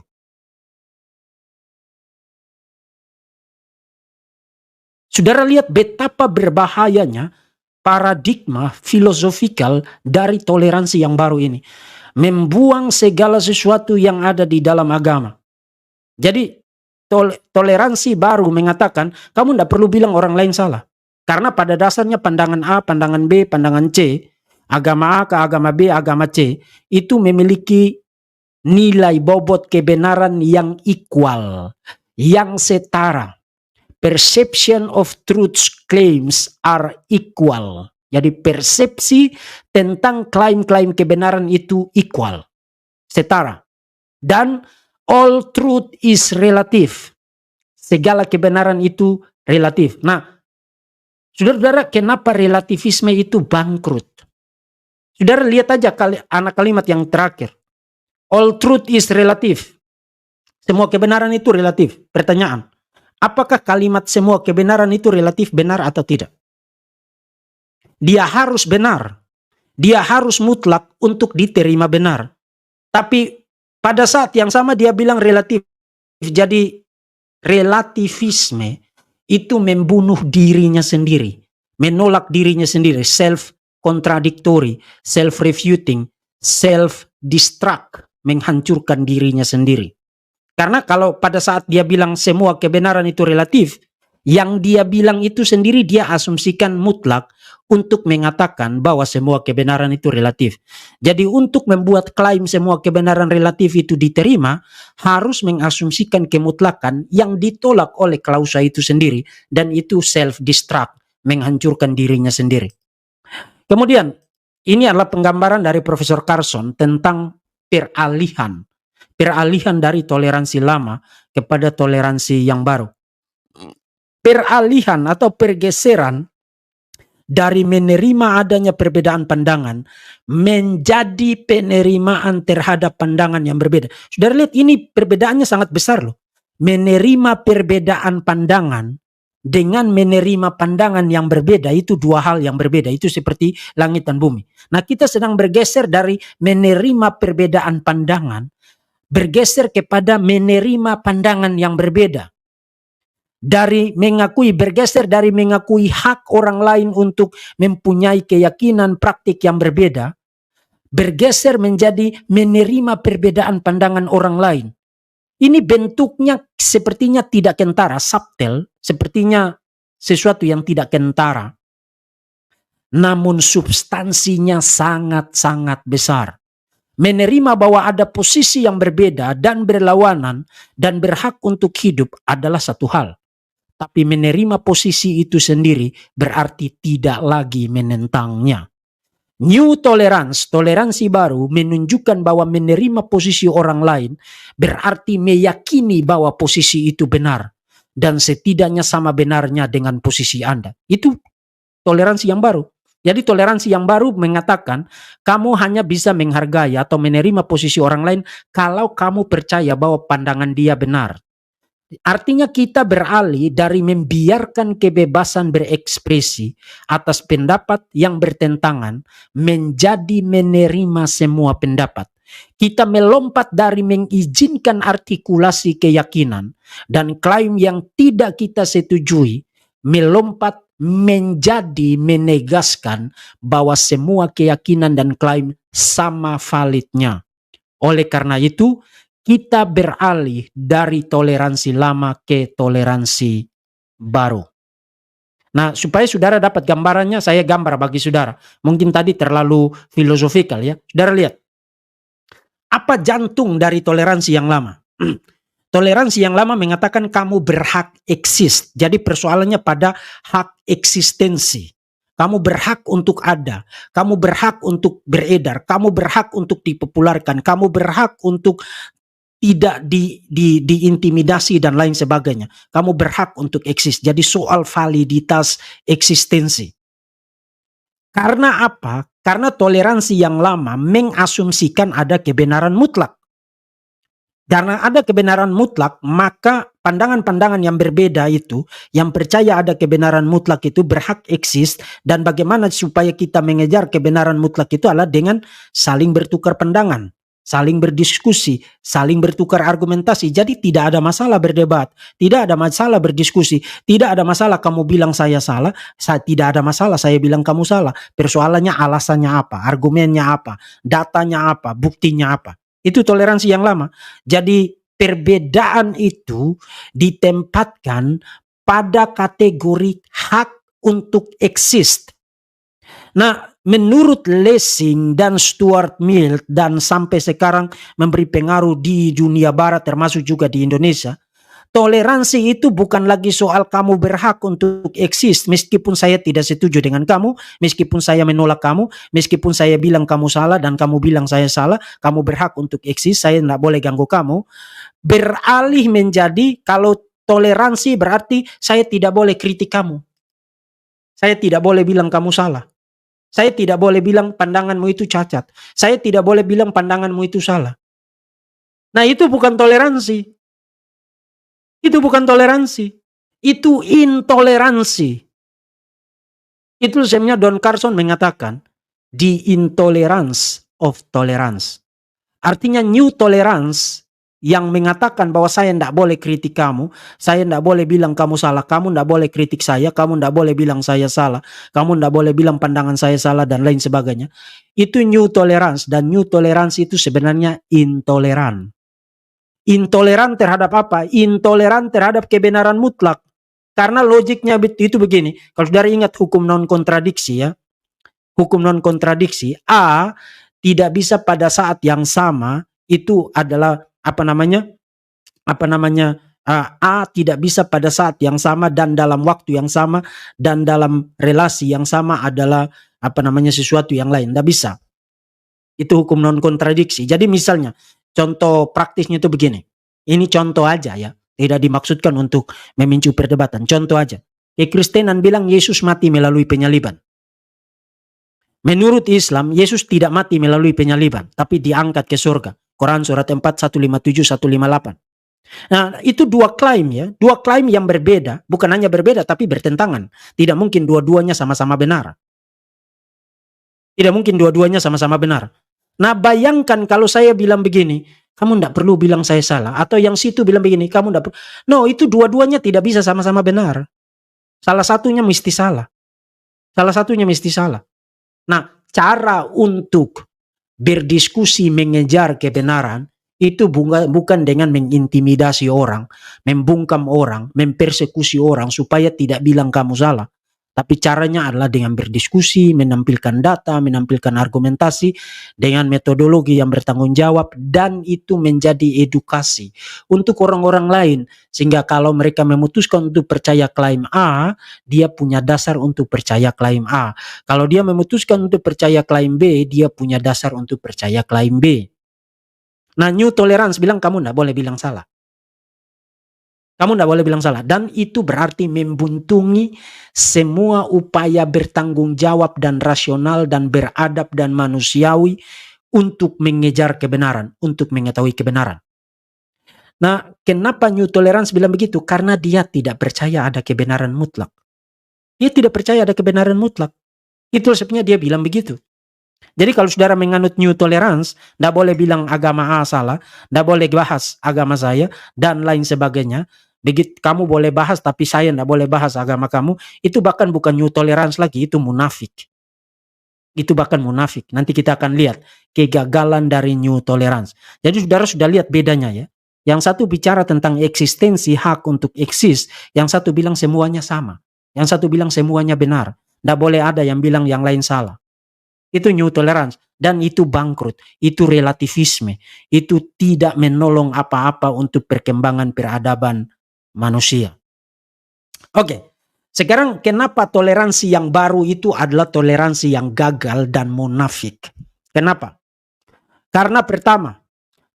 Saudara lihat betapa berbahayanya paradigma filosofikal dari toleransi yang baru ini. Membuang segala sesuatu yang ada di dalam agama. Jadi toleransi baru mengatakan kamu tidak perlu bilang orang lain salah. Karena pada dasarnya pandangan A, pandangan B, pandangan C, agama A ke agama B, agama C, itu memiliki nilai bobot kebenaran yang equal, yang setara. Perception of truth claims are equal. Jadi persepsi tentang klaim-klaim kebenaran itu equal, setara. Dan all truth is relative. Segala kebenaran itu relatif. Nah, saudara-saudara, kenapa relativisme itu bangkrut? Saudara lihat aja anak kalimat yang terakhir. All truth is relative. Semua kebenaran itu relatif. Pertanyaan, apakah kalimat semua kebenaran itu relatif benar atau tidak? Dia harus benar. Dia harus mutlak untuk diterima benar. Tapi pada saat yang sama dia bilang relatif. Jadi relativisme itu membunuh dirinya sendiri. Menolak dirinya sendiri. Self-contradictory, self-refuting, self-destruct. Menghancurkan dirinya sendiri. Karena kalau pada saat dia bilang semua kebenaran itu relatif, Yang dia bilang itu sendiri dia asumsikan mutlak untuk mengatakan bahwa semua kebenaran itu relatif. Jadi untuk membuat klaim semua kebenaran relatif itu diterima, harus mengasumsikan kemutlakan yang ditolak oleh klausa itu sendiri, dan itu self-destruct, menghancurkan dirinya sendiri. Kemudian, ini adalah penggambaran dari Profesor Carson tentang peralihan dari toleransi lama kepada toleransi yang baru. Peralihan atau pergeseran dari menerima adanya perbedaan pandangan menjadi penerimaan terhadap pandangan yang berbeda. Saudara lihat, ini perbedaannya sangat besar loh. Menerima perbedaan pandangan dengan menerima pandangan yang berbeda, itu dua hal yang berbeda. Itu seperti langit dan bumi. Nah, kita sedang bergeser dari menerima perbedaan pandangan, bergeser kepada menerima pandangan yang berbeda. Bergeser dari mengakui hak orang lain untuk mempunyai keyakinan praktik yang berbeda, bergeser menjadi menerima perbedaan pandangan orang lain. Ini bentuknya sepertinya tidak kentara, subtle, sepertinya sesuatu yang tidak kentara. Namun substansinya sangat-sangat besar. Menerima bahwa ada posisi yang berbeda dan berlawanan dan berhak untuk hidup adalah satu hal. Tapi menerima posisi itu sendiri berarti tidak lagi menentangnya. New tolerance, toleransi baru, menunjukkan bahwa menerima posisi orang lain berarti meyakini bahwa posisi itu benar dan setidaknya sama benarnya dengan posisi Anda. Itu toleransi yang baru. Jadi toleransi yang baru mengatakan kamu hanya bisa menghargai atau menerima posisi orang lain kalau kamu percaya bahwa pandangan dia benar. Artinya kita beralih dari membiarkan kebebasan berekspresi atas pendapat yang bertentangan menjadi menerima semua pendapat. Kita melompat dari mengizinkan artikulasi keyakinan dan klaim yang tidak kita setujui, melompat menjadi menegaskan bahwa semua keyakinan dan klaim sama validnya. Oleh karena itu, kita beralih dari toleransi lama ke toleransi baru. Nah, supaya saudara dapat gambarannya, saya gambar bagi saudara. Mungkin tadi terlalu filosofikal ya. Saudara lihat. Apa jantung dari toleransi yang lama? Toleransi yang lama mengatakan kamu berhak eksis. Jadi persoalannya pada hak eksistensi. Kamu berhak untuk ada. Kamu berhak untuk beredar. Kamu berhak untuk dipopularkan. Kamu berhak untuk tidak diintimidasi dan lain sebagainya. Kamu berhak untuk eksis. Jadi soal validitas eksistensi. Karena apa? Karena toleransi yang lama mengasumsikan ada kebenaran mutlak. Karena ada kebenaran mutlak, maka pandangan-pandangan yang berbeda itu, yang percaya ada kebenaran mutlak itu berhak eksis, dan bagaimana supaya kita mengejar kebenaran mutlak itu adalah dengan saling bertukar pandangan, saling berdiskusi, saling bertukar argumentasi. Jadi tidak ada masalah berdebat, tidak ada masalah berdiskusi, tidak ada masalah kamu bilang saya salah, tidak ada masalah saya bilang kamu salah. Persoalannya alasannya apa, argumennya apa, datanya apa, buktinya apa. Itu toleransi yang lama. Jadi perbedaan itu ditempatkan pada kategori hak untuk exist. Nah, menurut Lessing dan Stuart Mill dan sampai sekarang memberi pengaruh di dunia barat termasuk juga di Indonesia, toleransi itu bukan lagi soal kamu berhak untuk eksis meskipun saya tidak setuju dengan kamu, meskipun saya menolak kamu, meskipun saya bilang kamu salah dan kamu bilang saya salah, kamu berhak untuk eksis, saya tidak boleh ganggu kamu. Beralih menjadi kalau toleransi berarti saya tidak boleh kritik kamu. Saya tidak boleh bilang kamu salah. Saya tidak boleh bilang pandanganmu itu cacat. Saya tidak boleh bilang pandanganmu itu salah. Nah, itu bukan toleransi. Itu bukan toleransi. Itu intoleransi. Itu sebenarnya Don Carson mengatakan the intolerance of tolerance. Artinya new tolerance yang mengatakan bahwa saya tidak boleh kritik kamu, saya tidak boleh bilang kamu salah, kamu tidak boleh kritik saya, kamu tidak boleh bilang saya salah, kamu tidak boleh bilang pandangan saya salah dan lain sebagainya. Itu new tolerance, dan new tolerance itu sebenarnya intoleran. Intoleran terhadap apa? Intoleran terhadap kebenaran mutlak. Karena logiknya itu begini, kalau saudara ingat hukum non kontradiksi ya, hukum non kontradiksi, A tidak bisa pada saat yang sama itu adalah apa namanya? A tidak bisa pada saat yang sama dan dalam waktu yang sama dan dalam relasi yang sama adalah sesuatu yang lain. Tidak bisa. Itu hukum non kontradiksi. Jadi misalnya contoh praktisnya itu begini. Ini contoh aja ya. Tidak dimaksudkan untuk memicu perdebatan. Contoh aja. Kekristenan bilang Yesus mati melalui penyaliban. Menurut Islam, Yesus tidak mati melalui penyaliban, tapi diangkat ke surga. Quran surat 4, 157, 158. Nah, itu dua klaim ya. Dua klaim yang berbeda. Bukan hanya berbeda, tapi bertentangan. Tidak mungkin dua-duanya sama-sama benar. Tidak mungkin dua-duanya sama-sama benar. Nah, bayangkan kalau saya bilang begini, kamu tidak perlu bilang saya salah. Atau yang situ bilang begini, kamu tidak perlu. No, itu dua-duanya tidak bisa sama-sama benar. Salah satunya mesti salah. Salah satunya mesti salah. Nah, cara untuk berdiskusi mengejar kebenaran itu bukan dengan mengintimidasi orang, membungkam orang, mempersekusi orang supaya tidak bilang kamu salah. Tapi caranya adalah dengan berdiskusi, menampilkan data, menampilkan argumentasi dengan metodologi yang bertanggung jawab, dan itu menjadi edukasi untuk orang-orang lain. Sehingga kalau mereka memutuskan untuk percaya klaim A, dia punya dasar untuk percaya klaim A. Kalau dia memutuskan untuk percaya klaim B, dia punya dasar untuk percaya klaim B. Nah, New Tolerance bilang kamu tidak boleh bilang salah. Kamu tidak boleh bilang salah. Dan itu berarti membuntungi semua upaya bertanggung jawab dan rasional dan beradab dan manusiawi untuk mengejar kebenaran, untuk mengetahui kebenaran. Nah, kenapa New Tolerance bilang begitu? Karena dia tidak percaya ada kebenaran mutlak. Dia tidak percaya ada kebenaran mutlak. Itu sebabnya dia bilang begitu. Jadi kalau saudara menganut New Tolerance, tidak boleh bilang agama A salah, tidak boleh bahas agama saya, dan lain sebagainya. Begitu kamu boleh bahas, tapi saya tidak boleh bahas agama kamu. Itu bahkan bukan New Tolerance lagi, itu munafik. Itu bahkan munafik. Nanti kita akan lihat kegagalan dari New Tolerance. Jadi saudara sudah lihat bedanya ya. Yang satu bicara tentang eksistensi, hak untuk eksis. Yang satu bilang semuanya sama. Yang satu bilang semuanya benar. Tidak boleh ada yang bilang yang lain salah. Itu New Tolerance. Dan itu bangkrut. Itu relativisme. Itu tidak menolong apa-apa untuk perkembangan peradaban manusia. Oke. Sekarang kenapa toleransi yang baru itu adalah toleransi yang gagal dan munafik? Kenapa? Karena pertama,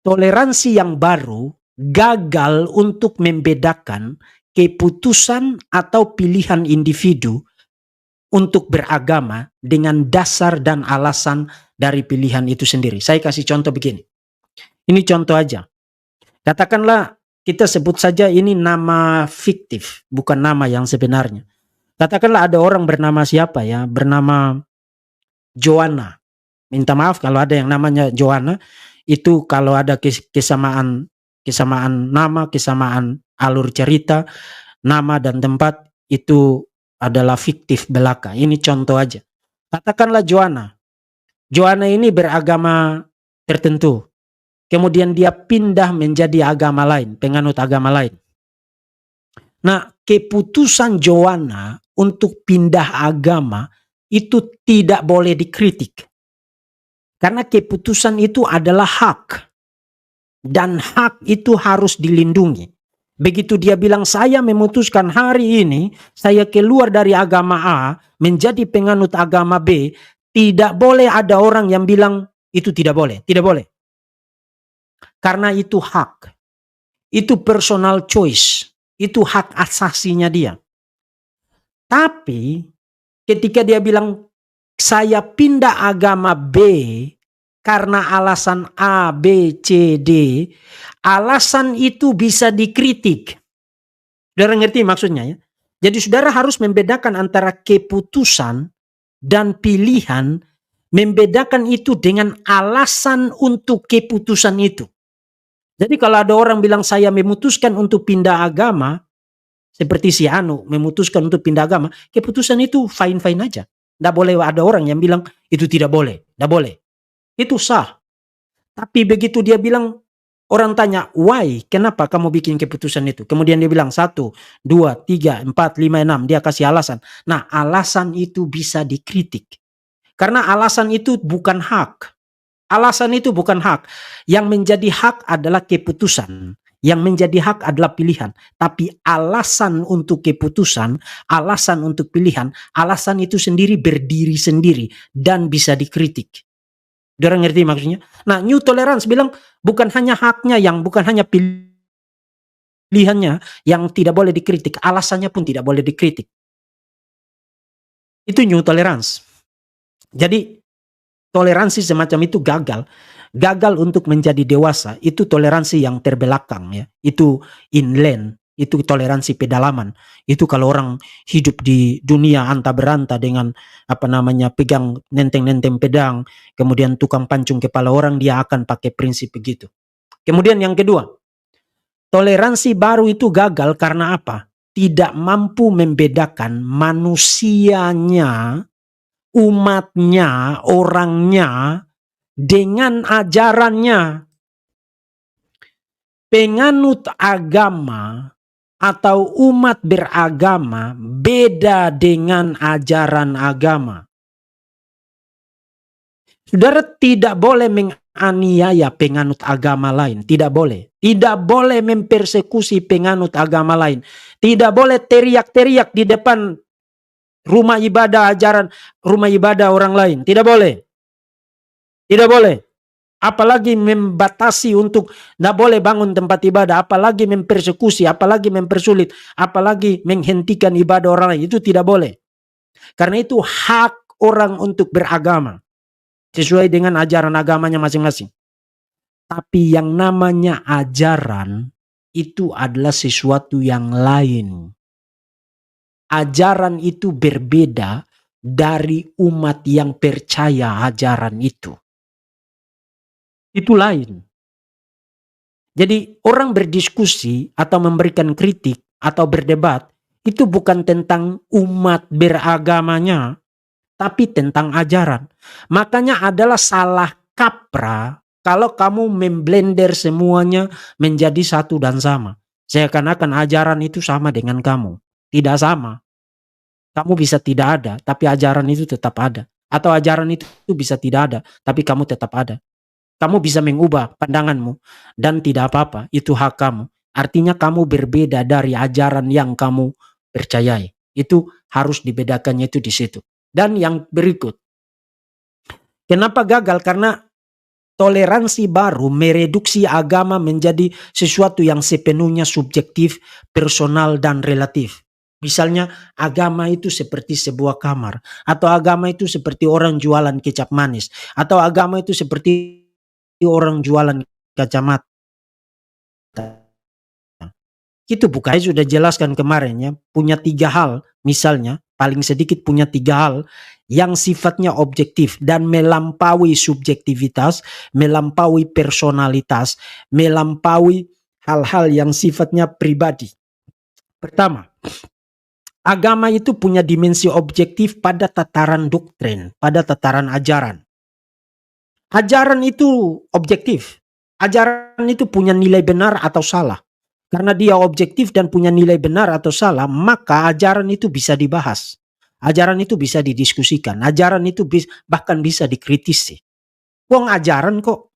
toleransi yang baru gagal untuk membedakan keputusan atau pilihan individu untuk beragama dengan dasar dan alasan dari pilihan itu sendiri. Saya kasih contoh begini. Ini contoh aja. Katakanlah kita sebut saja ini nama fiktif, bukan nama yang sebenarnya. Katakanlah ada orang bernama siapa ya, bernama Joanna. Minta maaf kalau ada yang namanya Joanna. Itu kalau ada kesamaan nama, kesamaan alur cerita, nama dan tempat itu adalah fiktif belaka. Ini contoh aja. Katakanlah Joanna. Joanna ini beragama tertentu. Kemudian dia pindah menjadi agama lain, penganut agama lain. Nah, keputusan Joanna untuk pindah agama itu tidak boleh dikritik. Karena keputusan itu adalah hak. Dan hak itu harus dilindungi. Begitu dia bilang, saya memutuskan hari ini, saya keluar dari agama A, menjadi penganut agama B, tidak boleh ada orang yang bilang, itu tidak boleh. Tidak boleh. Karena itu hak. Itu personal choice. Itu hak asasinya dia. Tapi ketika dia bilang saya pindah agama B karena alasan A, B, C, D, alasan itu bisa dikritik. Saudara ngerti maksudnya ya? Jadi saudara harus membedakan antara keputusan dan pilihan, membedakan itu dengan alasan untuk keputusan itu. Jadi kalau ada orang bilang saya memutuskan untuk pindah agama, seperti si Anu memutuskan untuk pindah agama, keputusan itu fine-fine aja. Tidak boleh ada orang yang bilang itu tidak boleh. Tidak boleh. Itu sah. Tapi begitu dia bilang Orang tanya, why? Kenapa kamu bikin keputusan itu? Kemudian dia bilang 1, 2, 3, 4, 5, 6. Dia kasih alasan. Nah, alasan itu bisa dikritik. Karena alasan itu bukan hak. Alasan itu bukan hak. Yang menjadi hak adalah keputusan. Yang menjadi hak adalah pilihan. Tapi alasan untuk keputusan, alasan untuk pilihan, alasan itu sendiri berdiri sendiri dan bisa dikritik. Orang ngerti maksudnya? Nah, New Tolerance bilang bukan hanya haknya bukan hanya pilihannya yang tidak boleh dikritik, alasannya pun tidak boleh dikritik. Itu New Tolerance. Jadi toleransi semacam itu gagal. Gagal untuk menjadi dewasa, itu toleransi yang terbelakang ya. Itu inland, itu toleransi pedalaman. Itu kalau orang hidup di dunia anta beranta dengan pegang nenteng-nenteng pedang, kemudian tukang pancung kepala orang, dia akan pakai prinsip begitu. Kemudian yang kedua, toleransi baru itu gagal karena apa? Tidak mampu membedakan manusianya, umatnya, orangnya dengan ajarannya. Penganut agama atau umat beragama beda dengan ajaran agama. Saudara tidak boleh menganiaya penganut agama lain. Tidak boleh. Tidak boleh mempersekusi penganut agama lain. Tidak boleh teriak-teriak di depan rumah ibadah rumah ibadah orang lain. Tidak boleh. Tidak boleh. Apalagi membatasi untuk tidak boleh bangun tempat ibadah, apalagi mempersekusi, apalagi mempersulit, apalagi menghentikan ibadah orang lain. Itu tidak boleh. Karena itu hak orang untuk beragama sesuai dengan ajaran agamanya masing-masing. Tapi yang namanya ajaran itu adalah sesuatu yang lain. Ajaran itu berbeda dari umat yang percaya ajaran itu. Itu lain. Jadi orang berdiskusi atau memberikan kritik atau berdebat itu bukan tentang umat beragamanya, tapi tentang ajaran. Makanya adalah salah kaprah kalau kamu memblender semuanya menjadi satu dan sama. Seakan-akan ajaran itu sama dengan kamu. Tidak sama. Kamu bisa tidak ada, tapi ajaran itu tetap ada. Atau ajaran itu bisa tidak ada, tapi kamu tetap ada. Kamu bisa mengubah pandanganmu dan tidak apa-apa, itu hak kamu. Artinya kamu berbeda dari ajaran yang kamu percayai. Itu harus dibedakannya itu di situ. Dan yang berikut, kenapa gagal? Karena toleransi baru mereduksi agama menjadi sesuatu yang sepenuhnya subjektif, personal, dan relatif. Misalnya agama itu seperti sebuah kamar, atau agama itu seperti orang jualan kecap manis, atau agama itu seperti orang jualan kacamata. Itu bukan, saya sudah jelaskan kemarin ya, punya 3 hal, misalnya paling sedikit punya 3 hal yang sifatnya objektif dan melampaui subjektivitas, melampaui personalitas, melampaui hal-hal yang sifatnya pribadi. Pertama, agama itu punya dimensi objektif pada tataran doktrin, pada tataran ajaran. Ajaran itu objektif. Ajaran itu punya nilai benar atau salah. Karena dia objektif dan punya nilai benar atau salah, maka ajaran itu bisa dibahas. Ajaran itu bisa didiskusikan. Ajaran itu bahkan bisa dikritisi. Wong ajaran kok.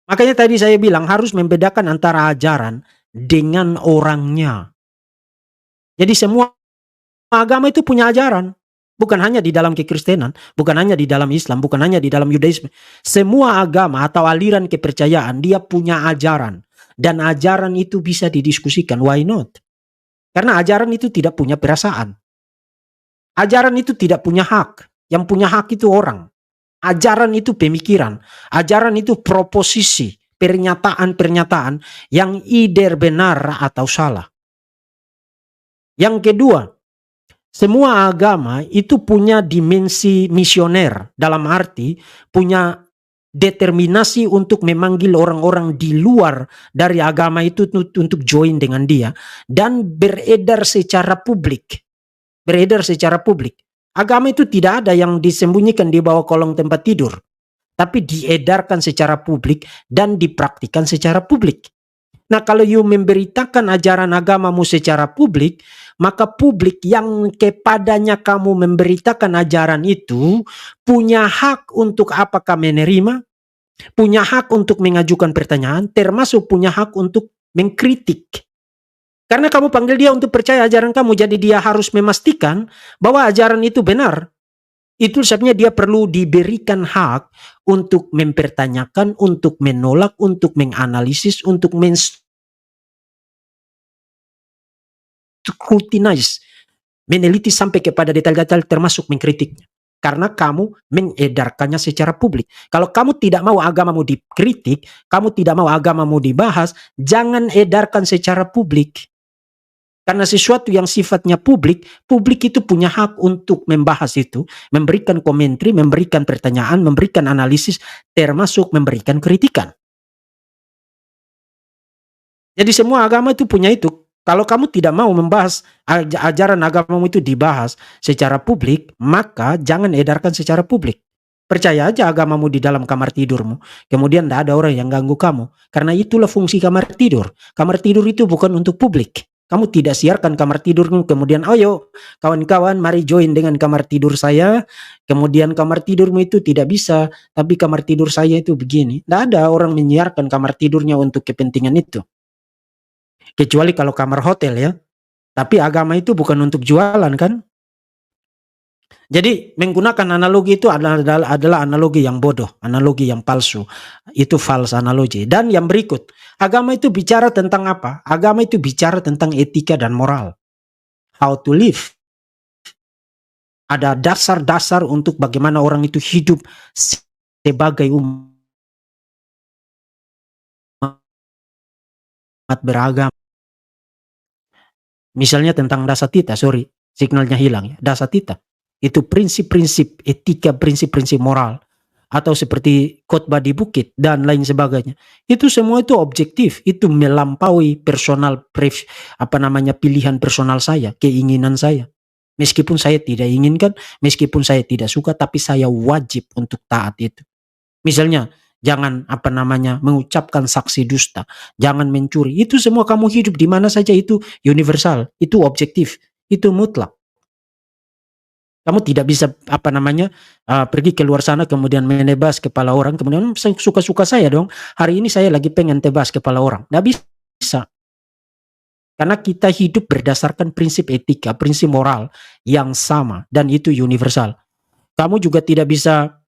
Makanya tadi saya bilang harus membedakan antara ajaran dengan orangnya. Jadi semua agama itu punya ajaran. Bukan hanya di dalam kekristenan, bukan hanya di dalam Islam, bukan hanya di dalam Yudaisme. Semua agama atau aliran kepercayaan dia punya ajaran. Dan ajaran itu bisa didiskusikan. Why not? Karena ajaran itu tidak punya perasaan. Ajaran itu tidak punya hak. Yang punya hak itu orang. Ajaran itu pemikiran. Ajaran itu proposisi. Pernyataan-pernyataan yang either benar atau salah. Yang kedua, semua agama itu punya dimensi misioner. Dalam arti punya determinasi untuk memanggil orang-orang di luar dari agama itu untuk join dengan dia. Dan beredar secara publik. Beredar secara publik. Agama itu tidak ada yang disembunyikan di bawah kolong tempat tidur. tapi diedarkan secara publik dan dipraktikkan secara publik. Nah, kalau you memberitakan ajaran agamamu secara publik, maka publik yang kepadanya kamu memberitakan ajaran itu punya hak untuk apakah menerima, punya hak untuk mengajukan pertanyaan, termasuk punya hak untuk mengkritik. Karena kamu panggil dia untuk percaya ajaran kamu, jadi dia harus memastikan bahwa ajaran itu benar. Itu sebabnya dia perlu diberikan hak untuk mempertanyakan, untuk menolak, untuk menganalisis, untuk scrutinize, meneliti sampai kepada detail-detail termasuk mengkritiknya. Karena kamu mengedarkannya secara publik. Kalau kamu tidak mau agamamu dikritik, kamu tidak mau agamamu dibahas, jangan edarkan secara publik. Karena sesuatu yang sifatnya publik, publik itu punya hak untuk membahas itu, memberikan komentari, memberikan pertanyaan, memberikan analisis, termasuk memberikan kritikan. Jadi semua agama itu punya itu. Kalau kamu tidak mau membahas ajaran agamamu itu dibahas secara publik, maka jangan edarkan secara publik. Percaya aja agamamu di dalam kamar tidurmu. Kemudian tidak ada orang yang ganggu kamu. Karena itulah fungsi kamar tidur. Kamar tidur itu bukan untuk publik. Kamu tidak siarkan kamar tidurmu, kemudian ayo kawan-kawan mari join dengan kamar tidur saya. Kemudian kamar tidurmu itu tidak bisa, tapi kamar tidur saya itu begini. Tidak ada orang menyiarkan kamar tidurnya untuk kepentingan itu. Kecuali kalau kamar hotel ya. Tapi agama itu bukan untuk jualan kan. Jadi menggunakan analogi itu adalah analogi yang bodoh, analogi yang palsu. Itu false analogi. Dan yang berikut, agama itu bicara tentang apa? Agama itu bicara tentang etika dan moral. How to live. Ada dasar-dasar untuk bagaimana orang itu hidup sebagai umat beragama. Misalnya tentang dasatita, sorry, signalnya hilang ya. Dasatita. Itu prinsip-prinsip etika, prinsip-prinsip moral. Atau seperti khotbah di bukit dan lain sebagainya. Itu semua itu objektif, itu melampaui personal pilihan personal saya, keinginan saya. Meskipun saya tidak inginkan, meskipun saya tidak suka, tapi saya wajib untuk taat itu. Misalnya, jangan mengucapkan saksi dusta, jangan mencuri. Itu semua kamu hidup di mana saja itu universal, itu objektif, itu mutlak. Kamu tidak bisa pergi keluar sana kemudian menebas kepala orang, kemudian suka-suka saya dong. Hari ini saya lagi pengen tebas kepala orang. Tidak bisa. Karena kita hidup berdasarkan prinsip etika, prinsip moral yang sama dan itu universal. Kamu juga tidak bisa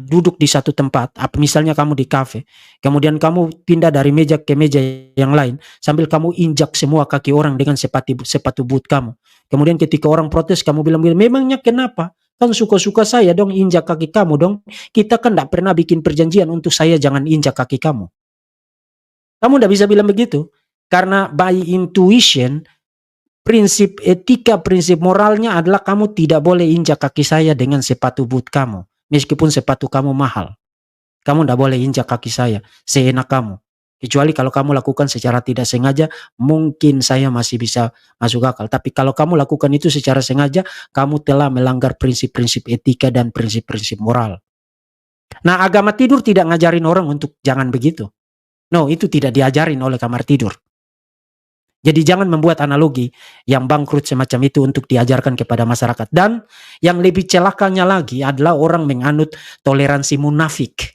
duduk di satu tempat. Misalnya kamu di kafe, kemudian kamu pindah dari meja ke meja yang lain sambil kamu injak semua kaki orang dengan sepatu boot kamu. Kemudian ketika orang protes, kamu bilang, memangnya kenapa? Kan suka-suka saya dong injak kaki kamu dong. Kita kan tidak pernah bikin perjanjian untuk saya jangan injak kaki kamu. Kamu tidak bisa bilang begitu. Karena by intuition, prinsip etika, prinsip moralnya adalah kamu tidak boleh injak kaki saya dengan sepatu boot kamu. Meskipun sepatu kamu mahal. Kamu tidak boleh injak kaki saya seenak kamu. Kecuali kalau kamu lakukan secara tidak sengaja, mungkin saya masih bisa masuk akal. Tapi kalau kamu lakukan itu secara sengaja, kamu telah melanggar prinsip-prinsip etika dan prinsip-prinsip moral. Nah, agama tidur tidak ngajarin orang untuk jangan begitu. No, itu tidak diajarin oleh kamar tidur. Jadi jangan membuat analogi yang bangkrut semacam itu untuk diajarkan kepada masyarakat. Dan yang lebih celakanya lagi adalah orang menganut toleransi munafik.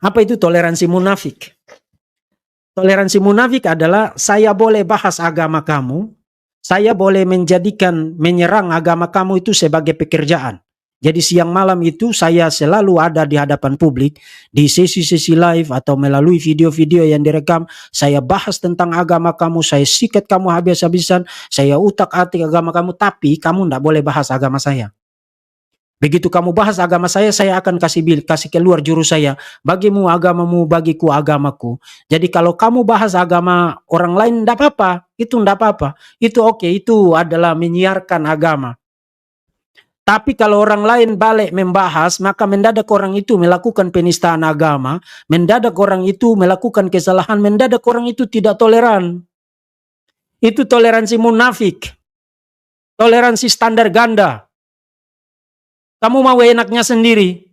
Apa itu toleransi munafik? Toleransi munafik adalah saya boleh bahas agama kamu, saya boleh menyerang agama kamu itu sebagai pekerjaan. Jadi siang malam itu saya selalu ada di hadapan publik, di sesi-sesi live atau melalui video-video yang direkam. Saya bahas tentang agama kamu, saya sikat kamu habis-habisan, saya utak-atik agama kamu, tapi kamu tidak boleh bahas agama saya. Begitu kamu bahas agama saya akan kasih keluar juru saya. Bagimu agamamu, bagiku agamaku. Jadi kalau kamu bahas agama orang lain, tidak apa-apa. Itu tidak apa-apa. Itu oke, itu adalah menyiarkan agama. Tapi kalau orang lain balik membahas, maka mendadak orang itu melakukan penistaan agama, mendadak orang itu melakukan kesalahan, mendadak orang itu tidak toleran. Itu toleransi munafik. Toleransi standar ganda. Kamu mau enaknya sendiri.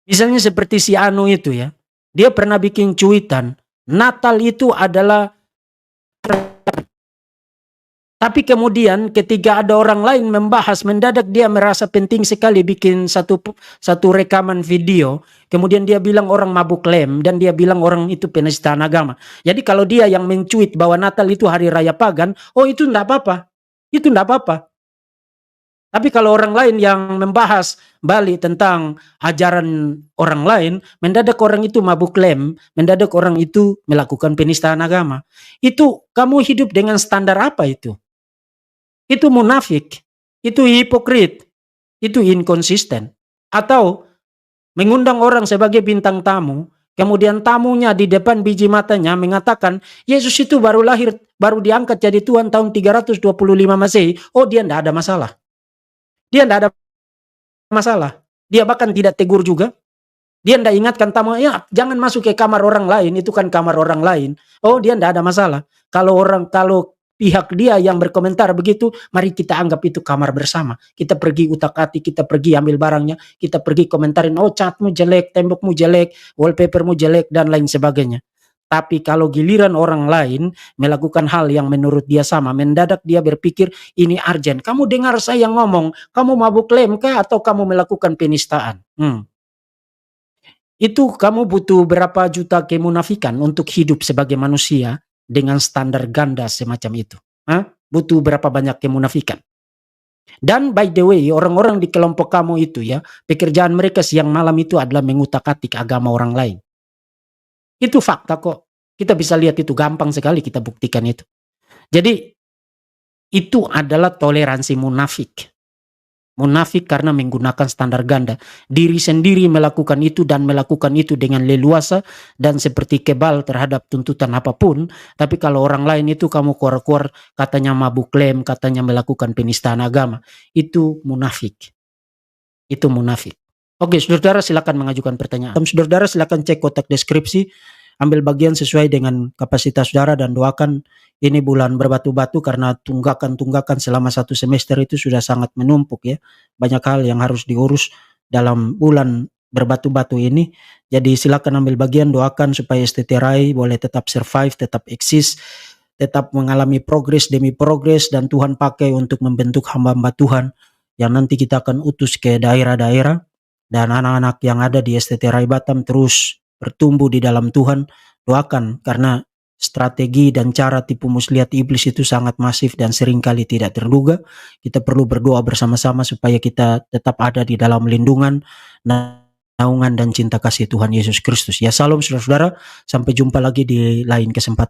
Misalnya seperti si Anu itu ya, dia pernah bikin cuitan, Natal itu adalah, tapi kemudian ketika ada orang lain membahas, mendadak dia merasa penting sekali bikin satu rekaman video. Kemudian dia bilang orang mabuk lem, dan dia bilang orang itu penistaan agama. Jadi kalau dia yang mencuit bahwa Natal itu hari raya pagan, oh itu enggak apa-apa. Itu enggak apa-apa. Tapi kalau orang lain yang membahas balik tentang ajaran orang lain, mendadak orang itu mabuk lem, mendadak orang itu melakukan penistaan agama. Itu kamu hidup dengan standar apa itu? Itu munafik, itu hipokrit, itu inkonsisten. Atau mengundang orang sebagai bintang tamu, kemudian tamunya di depan biji matanya mengatakan, Yesus itu baru lahir, baru diangkat jadi Tuhan tahun 325 Masehi. Oh, dia tidak ada masalah. Dia tidak ada masalah. Dia bahkan tidak tegur juga. Dia tidak ingatkan tamu, ya jangan masuk ke kamar orang lain, itu kan kamar orang lain. Oh, dia tidak ada masalah. Kalau pihak dia yang berkomentar begitu, mari kita anggap itu kamar bersama. Kita pergi utak-atik, kita pergi ambil barangnya, kita pergi komentarin, oh catmu jelek, tembokmu jelek, wallpapermu jelek, dan lain sebagainya. Tapi kalau giliran orang lain melakukan hal yang menurut dia sama, mendadak dia berpikir ini urgent. Kamu dengar saya ngomong, kamu mabuk lem kah atau kamu melakukan penistaan? Itu kamu butuh berapa juta kemunafikan untuk hidup sebagai manusia dengan standar ganda semacam itu? Butuh berapa banyak kemunafikan? Dan by the way, orang-orang di kelompok kamu itu ya, pekerjaan mereka siang malam itu adalah mengutak-atik agama orang lain. Itu fakta kok. Kita bisa lihat itu, gampang sekali kita buktikan itu. Jadi itu adalah toleransi munafik. Munafik karena menggunakan standar ganda. Diri sendiri melakukan itu dan melakukan itu dengan leluasa dan seperti kebal terhadap tuntutan apapun. Tapi kalau orang lain itu kamu keluar-keluar katanya mabuk lem, katanya melakukan penistaan agama. Itu munafik. Itu munafik. Oke, saudara silakan mengajukan pertanyaan. Saudara silakan cek kotak deskripsi, ambil bagian sesuai dengan kapasitas saudara dan doakan ini bulan berbatu-batu karena tunggakan-tunggakan selama 1 semester itu sudah sangat menumpuk ya. Banyak hal yang harus diurus dalam bulan berbatu-batu ini. Jadi silakan ambil bagian, doakan supaya STT Rai boleh tetap survive, tetap eksis, tetap mengalami progres demi progres, dan Tuhan pakai untuk membentuk hamba-hamba Tuhan yang nanti kita akan utus ke daerah-daerah. Dan anak-anak yang ada di STT Rai Batam terus bertumbuh di dalam Tuhan. Doakan, karena strategi dan cara tipu muslihat iblis itu sangat masif dan seringkali tidak terduga. Kita perlu berdoa bersama-sama supaya kita tetap ada di dalam lindungan, naungan dan cinta kasih Tuhan Yesus Kristus. Ya, salam saudara-saudara, sampai jumpa lagi di lain kesempatan.